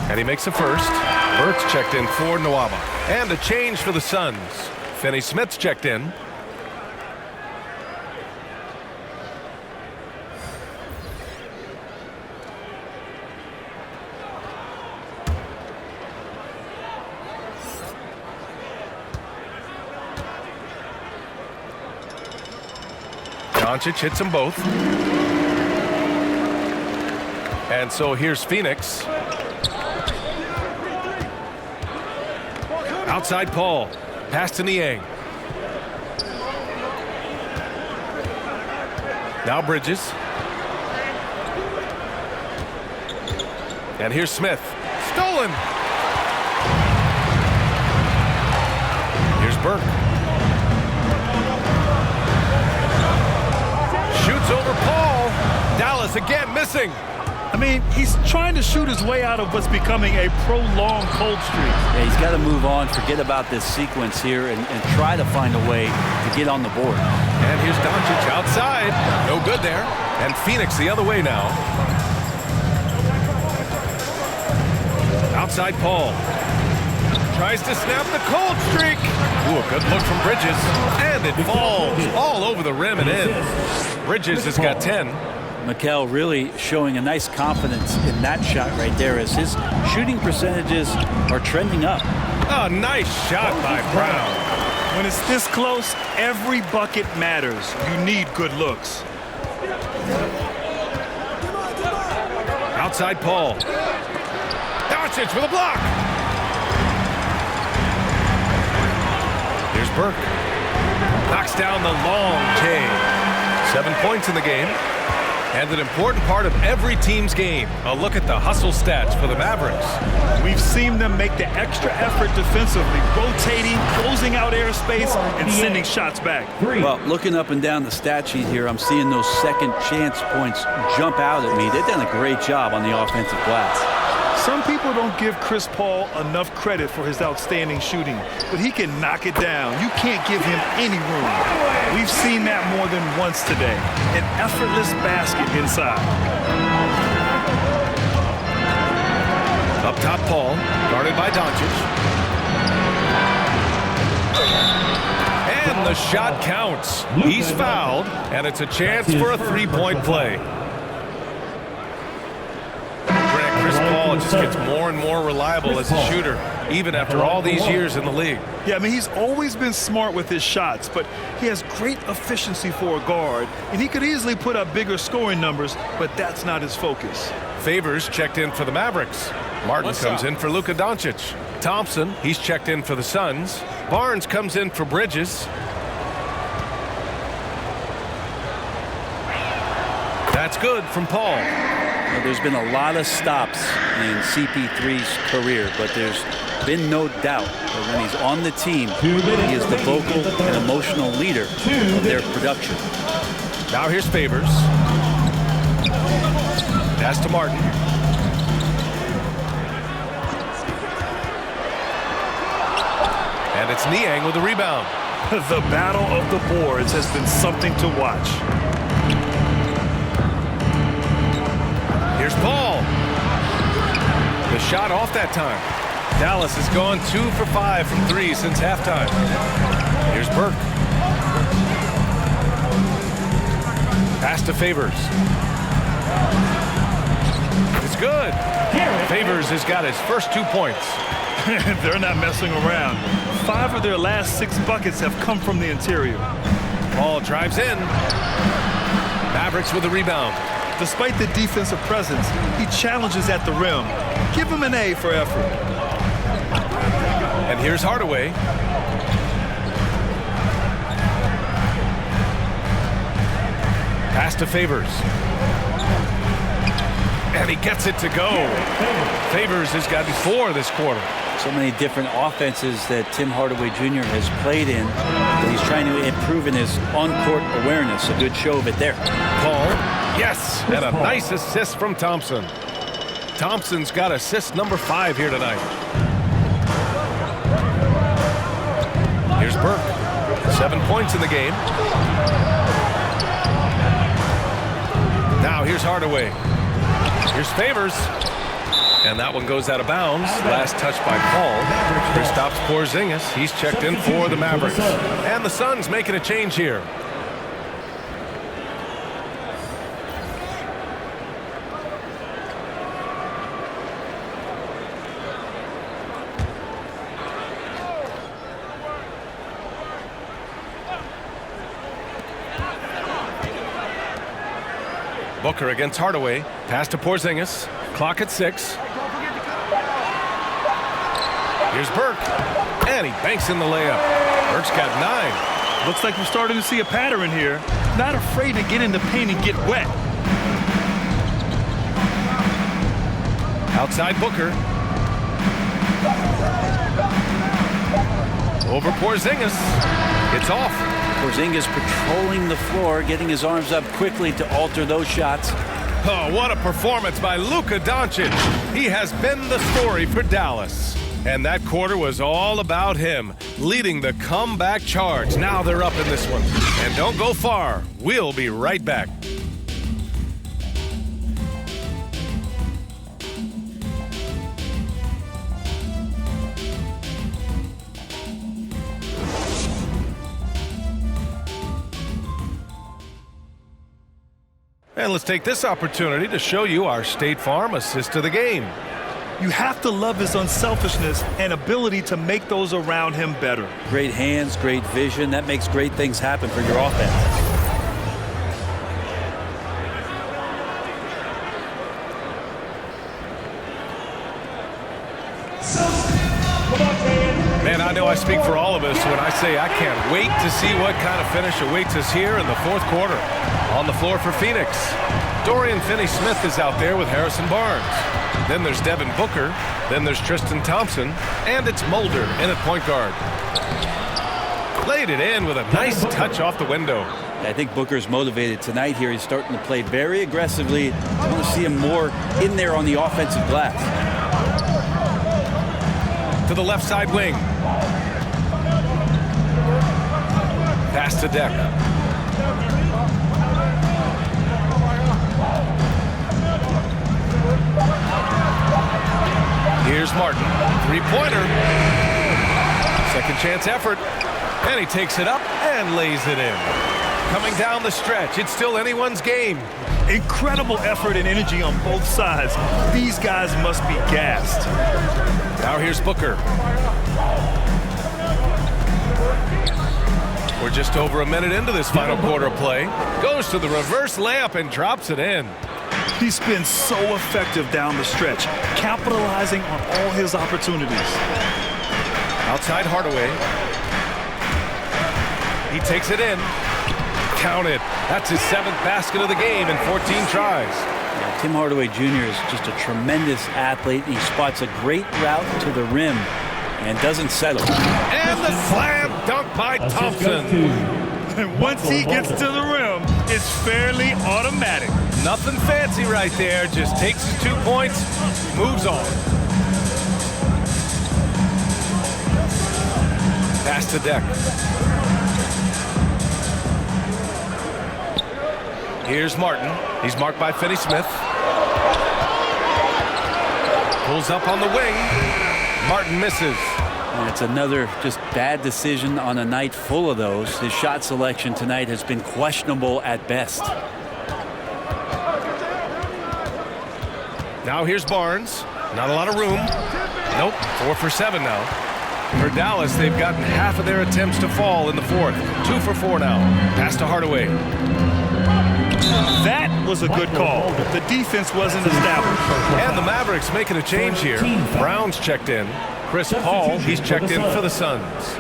And he makes the first. Burks checked in for Nwaba. And a change for the Suns. Finney-Smith's checked in. Doncic hits them both. And so here's Phoenix. Outside Paul. Pass to Niang. Now Bridges. And here's Smith. Stolen. Here's Burke. Shoots over Paul. Dallas again missing. I mean, he's trying to shoot his way out of what's becoming a prolonged cold streak. Yeah, he's got to move on, forget about this sequence here, and try to find a way to get on the board. And here's Doncic outside. No good there. And Phoenix the other way now. Outside Paul. Tries to snap the cold streak. Ooh, a good look from Bridges. And it falls all over the rim and in. Bridges has got 10. Mikel really showing a nice confidence in that shot right there as his shooting percentages are trending up. A nice shot by Brown. When it's this close, every bucket matters. You need good looks. Outside Paul. Doncic with a block. Here's Burke. Knocks down the long J. 7 points in the game. And an important part of every team's game. A look at the hustle stats for the Mavericks. We've seen them make the extra effort defensively, rotating, closing out airspace, and sending shots back. Well, looking up and down the stat sheet here, I'm seeing those second chance points jump out at me. They've done a great job on the offensive glass. Some people don't give Chris Paul enough credit for his outstanding shooting, but he can knock it down. You can't give him any room. We've seen that more than once today. An effortless basket inside. Up top, Paul, guarded by Doncic. And the shot counts. He's fouled, and it's a chance for a three-point play. Chris Paul just gets more and more reliable as a shooter, even after all these years in the league. Yeah, I mean, he's always been smart with his shots, but he has great efficiency for a guard, and he could easily put up bigger scoring numbers, but that's not his focus. Favors checked in for the Mavericks. Martin comes in for Luka Doncic. Thompson, he's checked in for the Suns. Barnes comes in for Bridges. That's good from Paul. There's been a lot of stops in CP3's career, but there's been no doubt that when he's on the team, he is the vocal and emotional leader of their production. Now here's Favors. Pass to Martin. And it's Niang with the rebound. The battle of the boards has been something to watch. Here's Paul. The shot off that time. Dallas has gone 2 for 5 from 3 since halftime. Here's Burke. Pass to Favors. It's good. Favors has got his first 2 points. They're not messing around. 5 of their last 6 buckets have come from the interior. Paul drives in. Mavericks with the rebound. Despite the defensive presence, he challenges at the rim. Give him an A for effort. And here's Hardaway. Pass to Favors. And he gets it to go. Favors has gotten 4 this quarter. So many different offenses that Tim Hardaway Jr. has played in, and he's trying to improve in his on-court awareness. A good show of it there. Paul, yes, and a nice assist from Thompson. Thompson's got assist number 5 here tonight. Here's Burke. 7 points in the game. Now here's Hardaway. Here's Favors. And that one goes out of bounds. Last touch by Paul. Kristaps Porzingis. He's checked in for the Mavericks. And the Suns making a change here. Booker against Hardaway. Pass to Porzingis. Clock at 6. Here's Burke. And he banks in the layup. Burke's got 9. Looks like we're starting to see a pattern here. Not afraid to get in the paint and get wet. Outside Booker. Over Porzingis. It's off. Porzingis patrolling the floor, getting his arms up quickly to alter those shots. Oh, what a performance by Luka Doncic. He has been the story for Dallas. And that quarter was all about him, leading the comeback charge. Now they're up in this one. And don't go far. We'll be right back. And let's take this opportunity to show you our State Farm assist to the game. You have to love his unselfishness and ability to make those around him better. Great hands, great vision. That makes great things happen for your offense. Man, I know I speak for all of us when I say I can't wait to see what kind of finish awaits us here in the fourth quarter. On the floor for Phoenix, Dorian Finney-Smith is out there with Harrison Barnes. Then there's Devin Booker. Then there's Tristan Thompson. And it's Mulder in at point guard. Laid it in with a nice touch off the window. I think Booker's motivated tonight here. He's starting to play very aggressively. I want to see him more in there on the offensive glass. To the left side wing. Pass to Deck. Here's Martin. Three-pointer. Second chance effort. And he takes it up and lays it in. Coming down the stretch, it's still anyone's game. Incredible effort and energy on both sides. These guys must be gassed. Now here's Booker. We're just over a minute into this final quarter of play. Goes to the reverse layup and drops it in. He's been so effective down the stretch, capitalizing on all his opportunities. Outside Hardaway. He takes it in. Count it. That's his 7th basket of the game in 14 tries. Yeah, Tim Hardaway Jr. is just a tremendous athlete. He spots a great route to the rim and doesn't settle. And the slam dunk by Thompson. And once he gets to the rim, it's fairly automatic. Nothing fancy right there. Just takes his 2 points, moves on. Pass to Deck. Here's Martin. He's marked by Finney-Smith. Pulls up on the wing. Martin misses. And it's another just bad decision on a night full of those. His shot selection tonight has been questionable at best. Now here's Barnes. Not a lot of room. Nope, 4 for 7 now. For Dallas, they've gotten half of their attempts to fall in the fourth. 2 for 4 now. Pass to Hardaway. That was a good call. The defense wasn't established. And the Mavericks making a change here. Brown's checked in. Chris Paul, he's checked in for the Suns.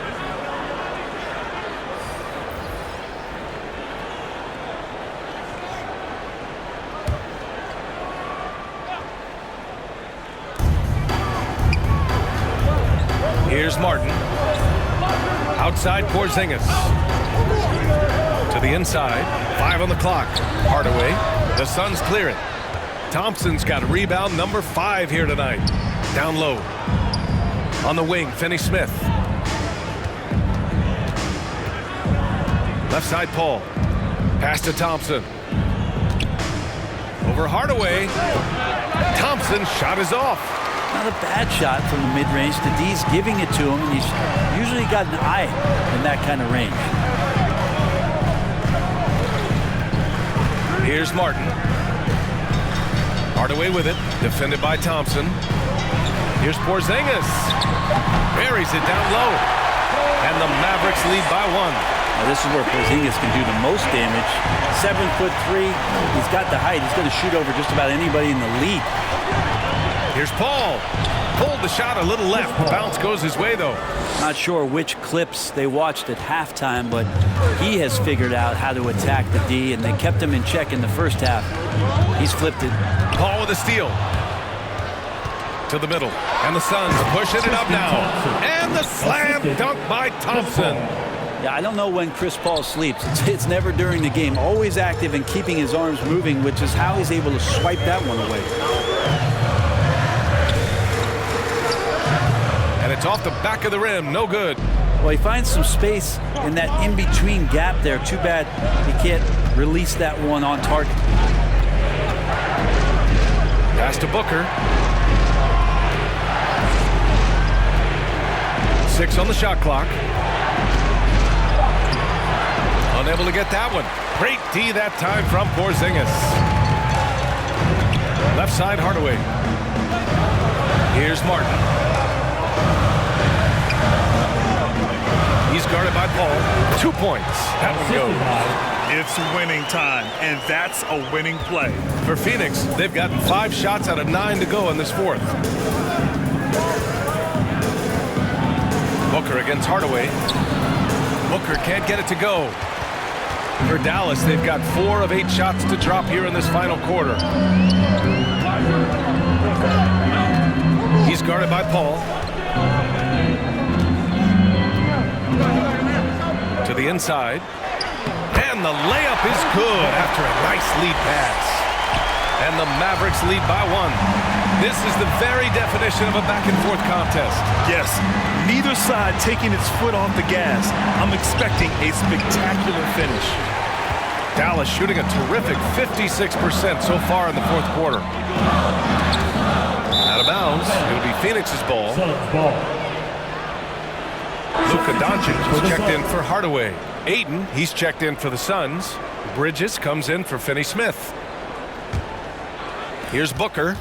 Here's Martin. Outside Porzingis. To the inside. 5 on the clock. Hardaway. The Suns clear it. Thompson's got rebound number 5 here tonight. Down low. On the wing, Finney-Smith. Left side, Paul. Pass to Thompson. Over Hardaway. Thompson's shot is off. Not a bad shot from the mid-range. The D's giving it to him, and he's usually got an eye in that kind of range. Here's Martin. Hardaway with it. Defended by Thompson. Here's Porzingis. Buries it down low. And the Mavericks lead by 1. Now this is where Porzingis can do the most damage. 7'3". He's got the height. He's going to shoot over just about anybody in the league. Here's Paul. Pulled the shot a little left. Bounce goes his way, though. Not sure which clips they watched at halftime, but he has figured out how to attack the D, and they kept him in check in the first half. He's flipped it. Paul with a steal. To the middle. And the Suns pushing it up now. And the slam dunk by Thompson. Yeah, I don't know when Chris Paul sleeps. It's never during the game. Always active and keeping his arms moving, which is how he's able to swipe that one away. And it's off the back of the rim. No good. Well, he finds some space in that in-between gap there. Too bad he can't release that one on target. Pass to Booker. 6 on the shot clock. Unable to get that one. Great D that time from Porzingis. Left side, Hardaway. Here's Martin. He's guarded by Paul. 2 points. That one goes. It's winning time, and that's a winning play. For Phoenix, they've gotten 5 shots out of 9 to go in this fourth. Booker against Hardaway. Booker can't get it to go. For Dallas, they've got 4 of 8 shots to drop here in this final quarter. He's guarded by Paul. To the inside. And the layup is good after a nice lead pass. And the Mavericks lead by 1. This is the very definition of a back-and-forth contest. Yes, neither side taking its foot off the gas. I'm expecting a spectacular finish. Dallas shooting a terrific 56% so far in the fourth quarter. Out of bounds. It'll be Phoenix's ball. Luka Doncic is checked in for Hardaway. Ayton, he's checked in for the Suns. Bridges comes in for Finney-Smith. Here's Booker.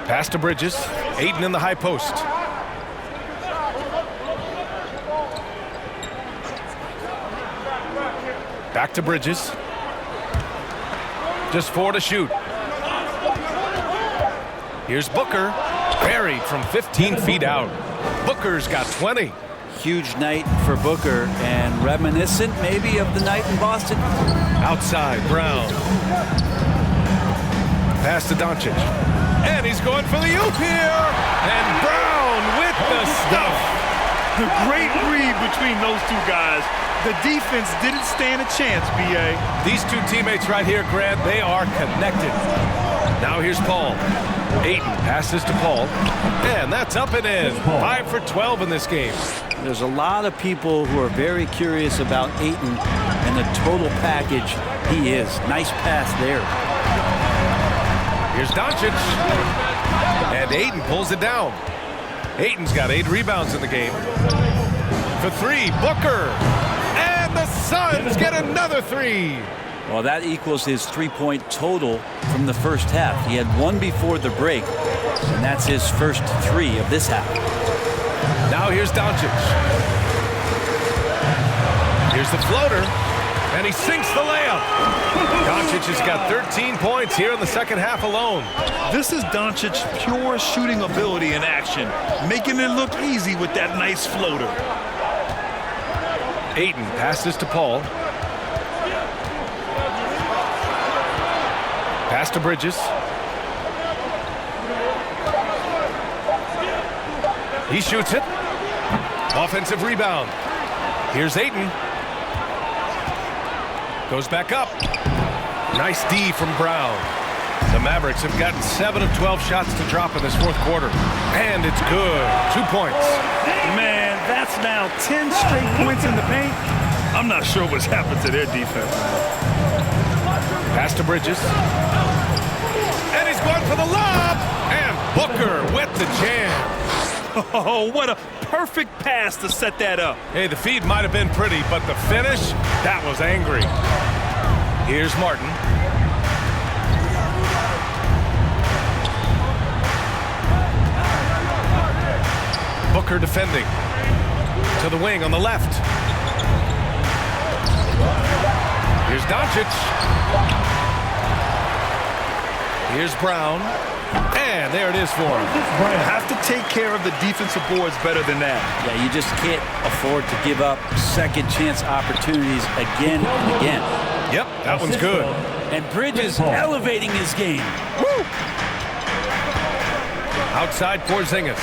Pass to Bridges. Ayton in the high post. Back to Bridges. Just 4 to shoot. Here's Booker. Buried from 15 feet out. Booker's got 20. Huge night for Booker, and reminiscent maybe of the night in Boston. Outside, Brown. Pass to Doncic. And he's going for the oop here. And Brown with the stuff. The great read between those two guys. The defense didn't stand a chance, B.A. These two teammates right here, Grant, they are connected. Now here's Paul. Ayton passes to Paul. And that's up and in. 5 for 12 in this game. There's a lot of people who are very curious about Ayton and the total package he is. Nice pass there. Here's Doncic. And Ayton pulls it down. Ayton's got 8 rebounds in the game. For 3, Booker. And the Suns get another 3. Well, that equals his 3-point total from the first half. He had 1 before the break, and that's his first 3 of this half. Now here's Doncic. Here's the floater, and he sinks the layup. Doncic has got 13 points here in the second half alone. This is Doncic's pure shooting ability in action, making it look easy with that nice floater. Ayton passes to Paul. Pass to Bridges. He shoots it. Offensive rebound. Here's Ayton. Goes back up. Nice D from Brown. The Mavericks have gotten 7 of 12 shots to drop in this fourth quarter. And it's good. 2 points. Man, that's now 10 straight points in the paint. I'm not sure what's happened to their defense. Pass to Bridges. And he's going for the lob. And Booker with the jam. Oh, what a perfect pass to set that up. Hey, the feed might have been pretty, but the finish, that was angry. Here's Martin. Booker defending. To the wing on the left. Here's Doncic. Here's Brown. And there it is for him. You have to take care of the defensive boards better than that. Yeah, you just can't afford to give up second chance opportunities again and again. Yep, that one's good. And Bridges elevating his game. Woo! Outside Porzingis.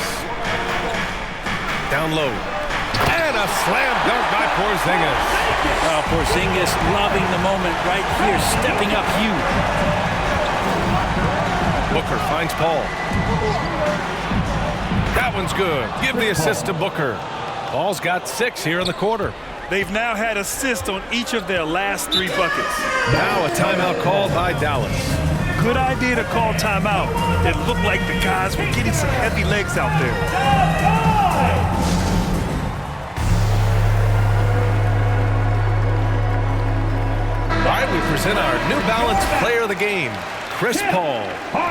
Down low. And a slam dunk by Porzingis. Well, Porzingis loving the moment right here, stepping up huge. Booker finds Paul. That one's good. Give the assist to Booker. Paul's got 6 here in the quarter. They've now had assists on each of their last 3 buckets. Now a timeout called by Dallas. Good idea to call timeout. It looked like the guys were getting some heavy legs out there. All right, we present our New Balance Player of the Game, Chris Paul.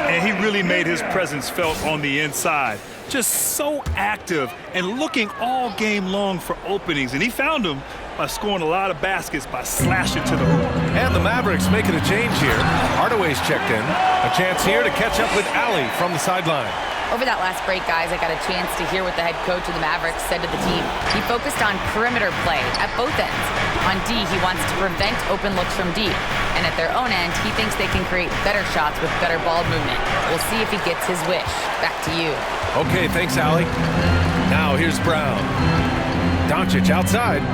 And he really made his presence felt on the inside. Just so active and looking all game long for openings. And he found them by scoring a lot of baskets by slashing to the hoop. And the Mavericks making a change here. Hardaway's checked in. A chance here to catch up with Allie from the sideline. Over that last break, guys, I got a chance to hear what the head coach of the Mavericks said to the team. He focused on perimeter play at both ends. On D, he wants to prevent open looks from deep. And at their own end, he thinks they can create better shots with better ball movement. We'll see if he gets his wish. Back to you. Okay, thanks, Allie. Now here's Brown. Doncic outside.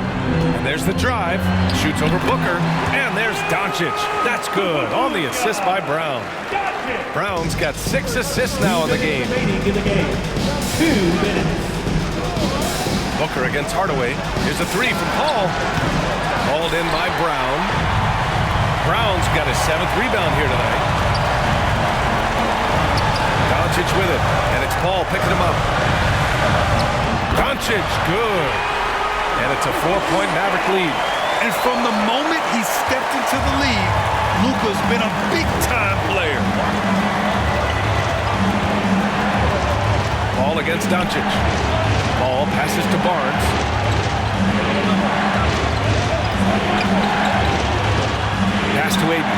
And there's the drive. Shoots over Booker. And there's Doncic. That's good on the assist by Brown. Brown's got 6 assists now in the game. 2 minutes. Booker against Hardaway. Here's a 3 from Paul. Called in by Brown. Brown's got his 7th rebound here tonight. Doncic with it. And it's Paul picking him up. Doncic, good. And it's a 4-point Maverick lead. And from the moment he stepped into the league, Luka's been a big-time player. Paul against Doncic. Ball passes to Barnes. Pass to Ayton.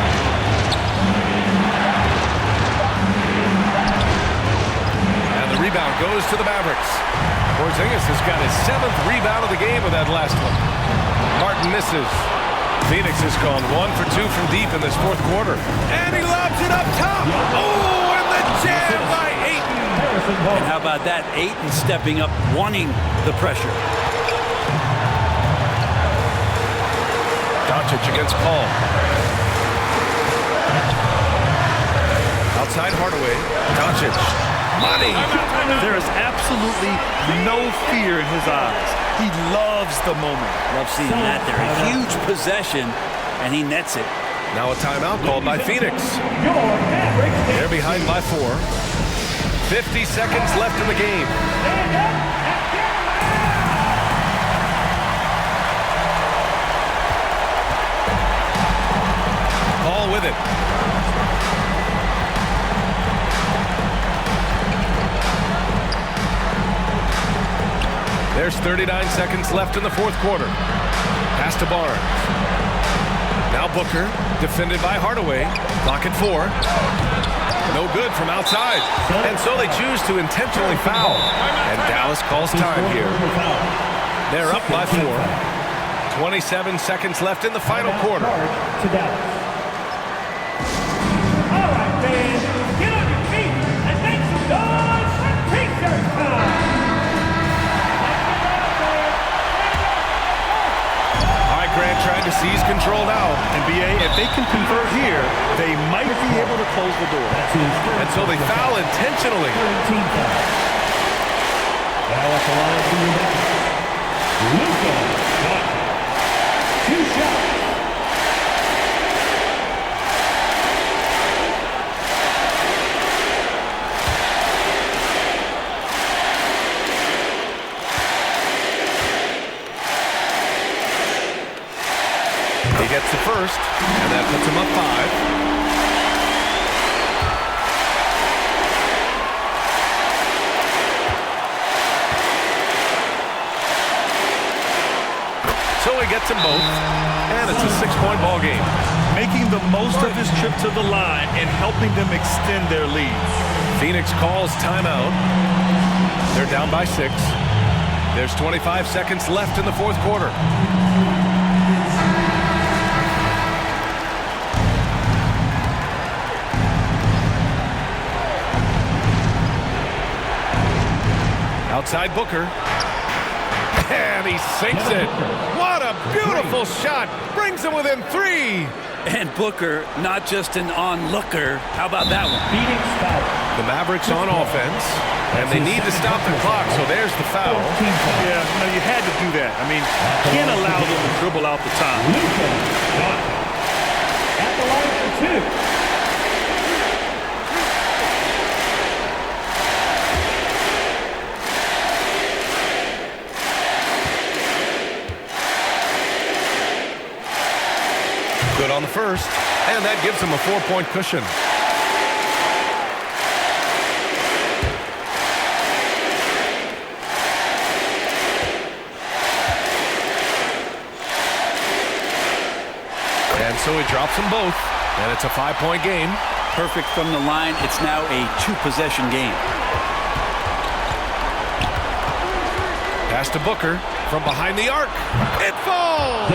And the rebound goes to the Mavericks. Porzingis has got his 7th rebound of the game with that last one. Martin misses. Phoenix has gone 1 for 2 from deep in this 4th quarter. And he lobs it up top. Oh, and the jam by Ayton. And how about that? Ayton stepping up, wanting the pressure. Doncic against Paul. Outside Hardaway. Doncic. Money. There is absolutely no fear in his eyes. He loves the moment. Love seeing that there. A huge possession, and he nets it. Now a timeout called by Phoenix. They're behind by 4. 50 seconds left in the game. Paul with it. There's 39 seconds left in the 4th quarter. Pass to Barnes. Now Booker, defended by Hardaway. Clock at 4. No good from outside. And so they choose to intentionally foul. And Dallas calls time here. They're up by 4. 27 seconds left in the final quarter. All right, fans, get on your feet and make some noise for T-shirt time. Grant trying to seize control now. And BA, if they can convert here, they might be able to close the door. And so they foul intentionally. Team foul. Now at the line for your back. Luka got 2 shots. He gets the first, and that puts him up 5. So he gets them both, and it's a 6-point ball game. Making the most of his trip to the line and helping them extend their lead. Phoenix calls timeout. They're down by 6. There's 25 seconds left in the 4th quarter. Outside Booker. And he sinks it. What a beautiful shot. Brings him within 3. And Booker, not just an onlooker. How about that one? The Mavericks on offense, and they need to stop the clock, so there's the foul. Yeah, no, you had to do that. I mean, you can't allow them to dribble out the time. At the line for 2. Good on the first, and that gives him a 4-point cushion. And so he drops them both, and it's a 5-point game. Perfect from the line. It's now a 2-possession game. Pass to Booker from behind the arc. It falls!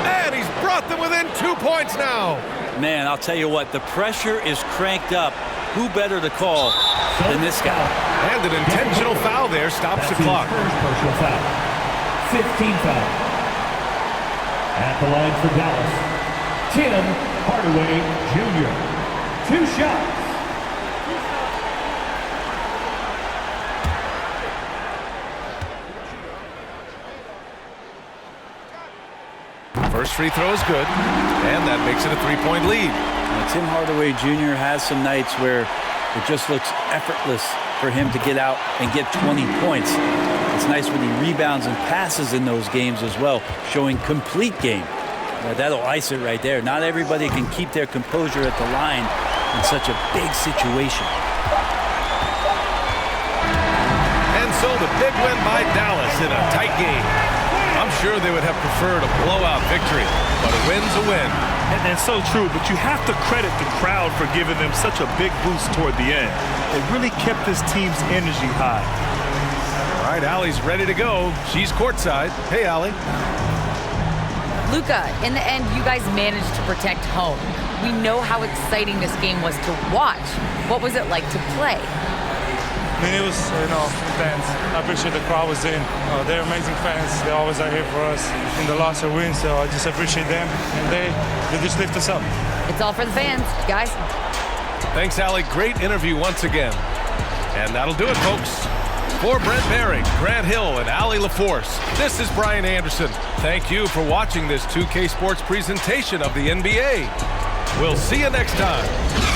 And he's brought them within 2 points now. Man, I'll tell you what, the pressure is cranked up. Who better to call than this guy? And an intentional foul there stops the clock. First personal foul. 15 foul. At the line for Dallas, Tim Hardaway Jr. 2 shots. First free throw is good, and that makes it a 3-point lead. Now, Tim Hardaway Jr. has some nights where it just looks effortless for him to get out and get 20 points. It's nice when he rebounds and passes in those games as well, showing complete game. That'll ice it right there. Not everybody can keep their composure at the line in such a big situation. And so the big win by Dallas in a tight game. I'm sure they would have preferred a blowout victory, but a win's a win. And that's so true, but you have to credit the crowd for giving them such a big boost toward the end. It really kept this team's energy high. All right, Allie's ready to go. She's courtside. Hey, Allie. Luka, in the end, you guys managed to protect home. We know how exciting this game was to watch. What was it like to play? I mean, it was, fans. I appreciate the crowd was in. They're amazing fans. They always are here for us in the loss or win, so I just appreciate them. And they just lift us up. It's all for the fans, guys. Thanks, Allie. Great interview once again. And that'll do it, folks. For Brent Baring, Grant Hill, and Allie LaForce, this is Brian Anderson. Thank you for watching this 2K Sports presentation of the NBA. We'll see you next time.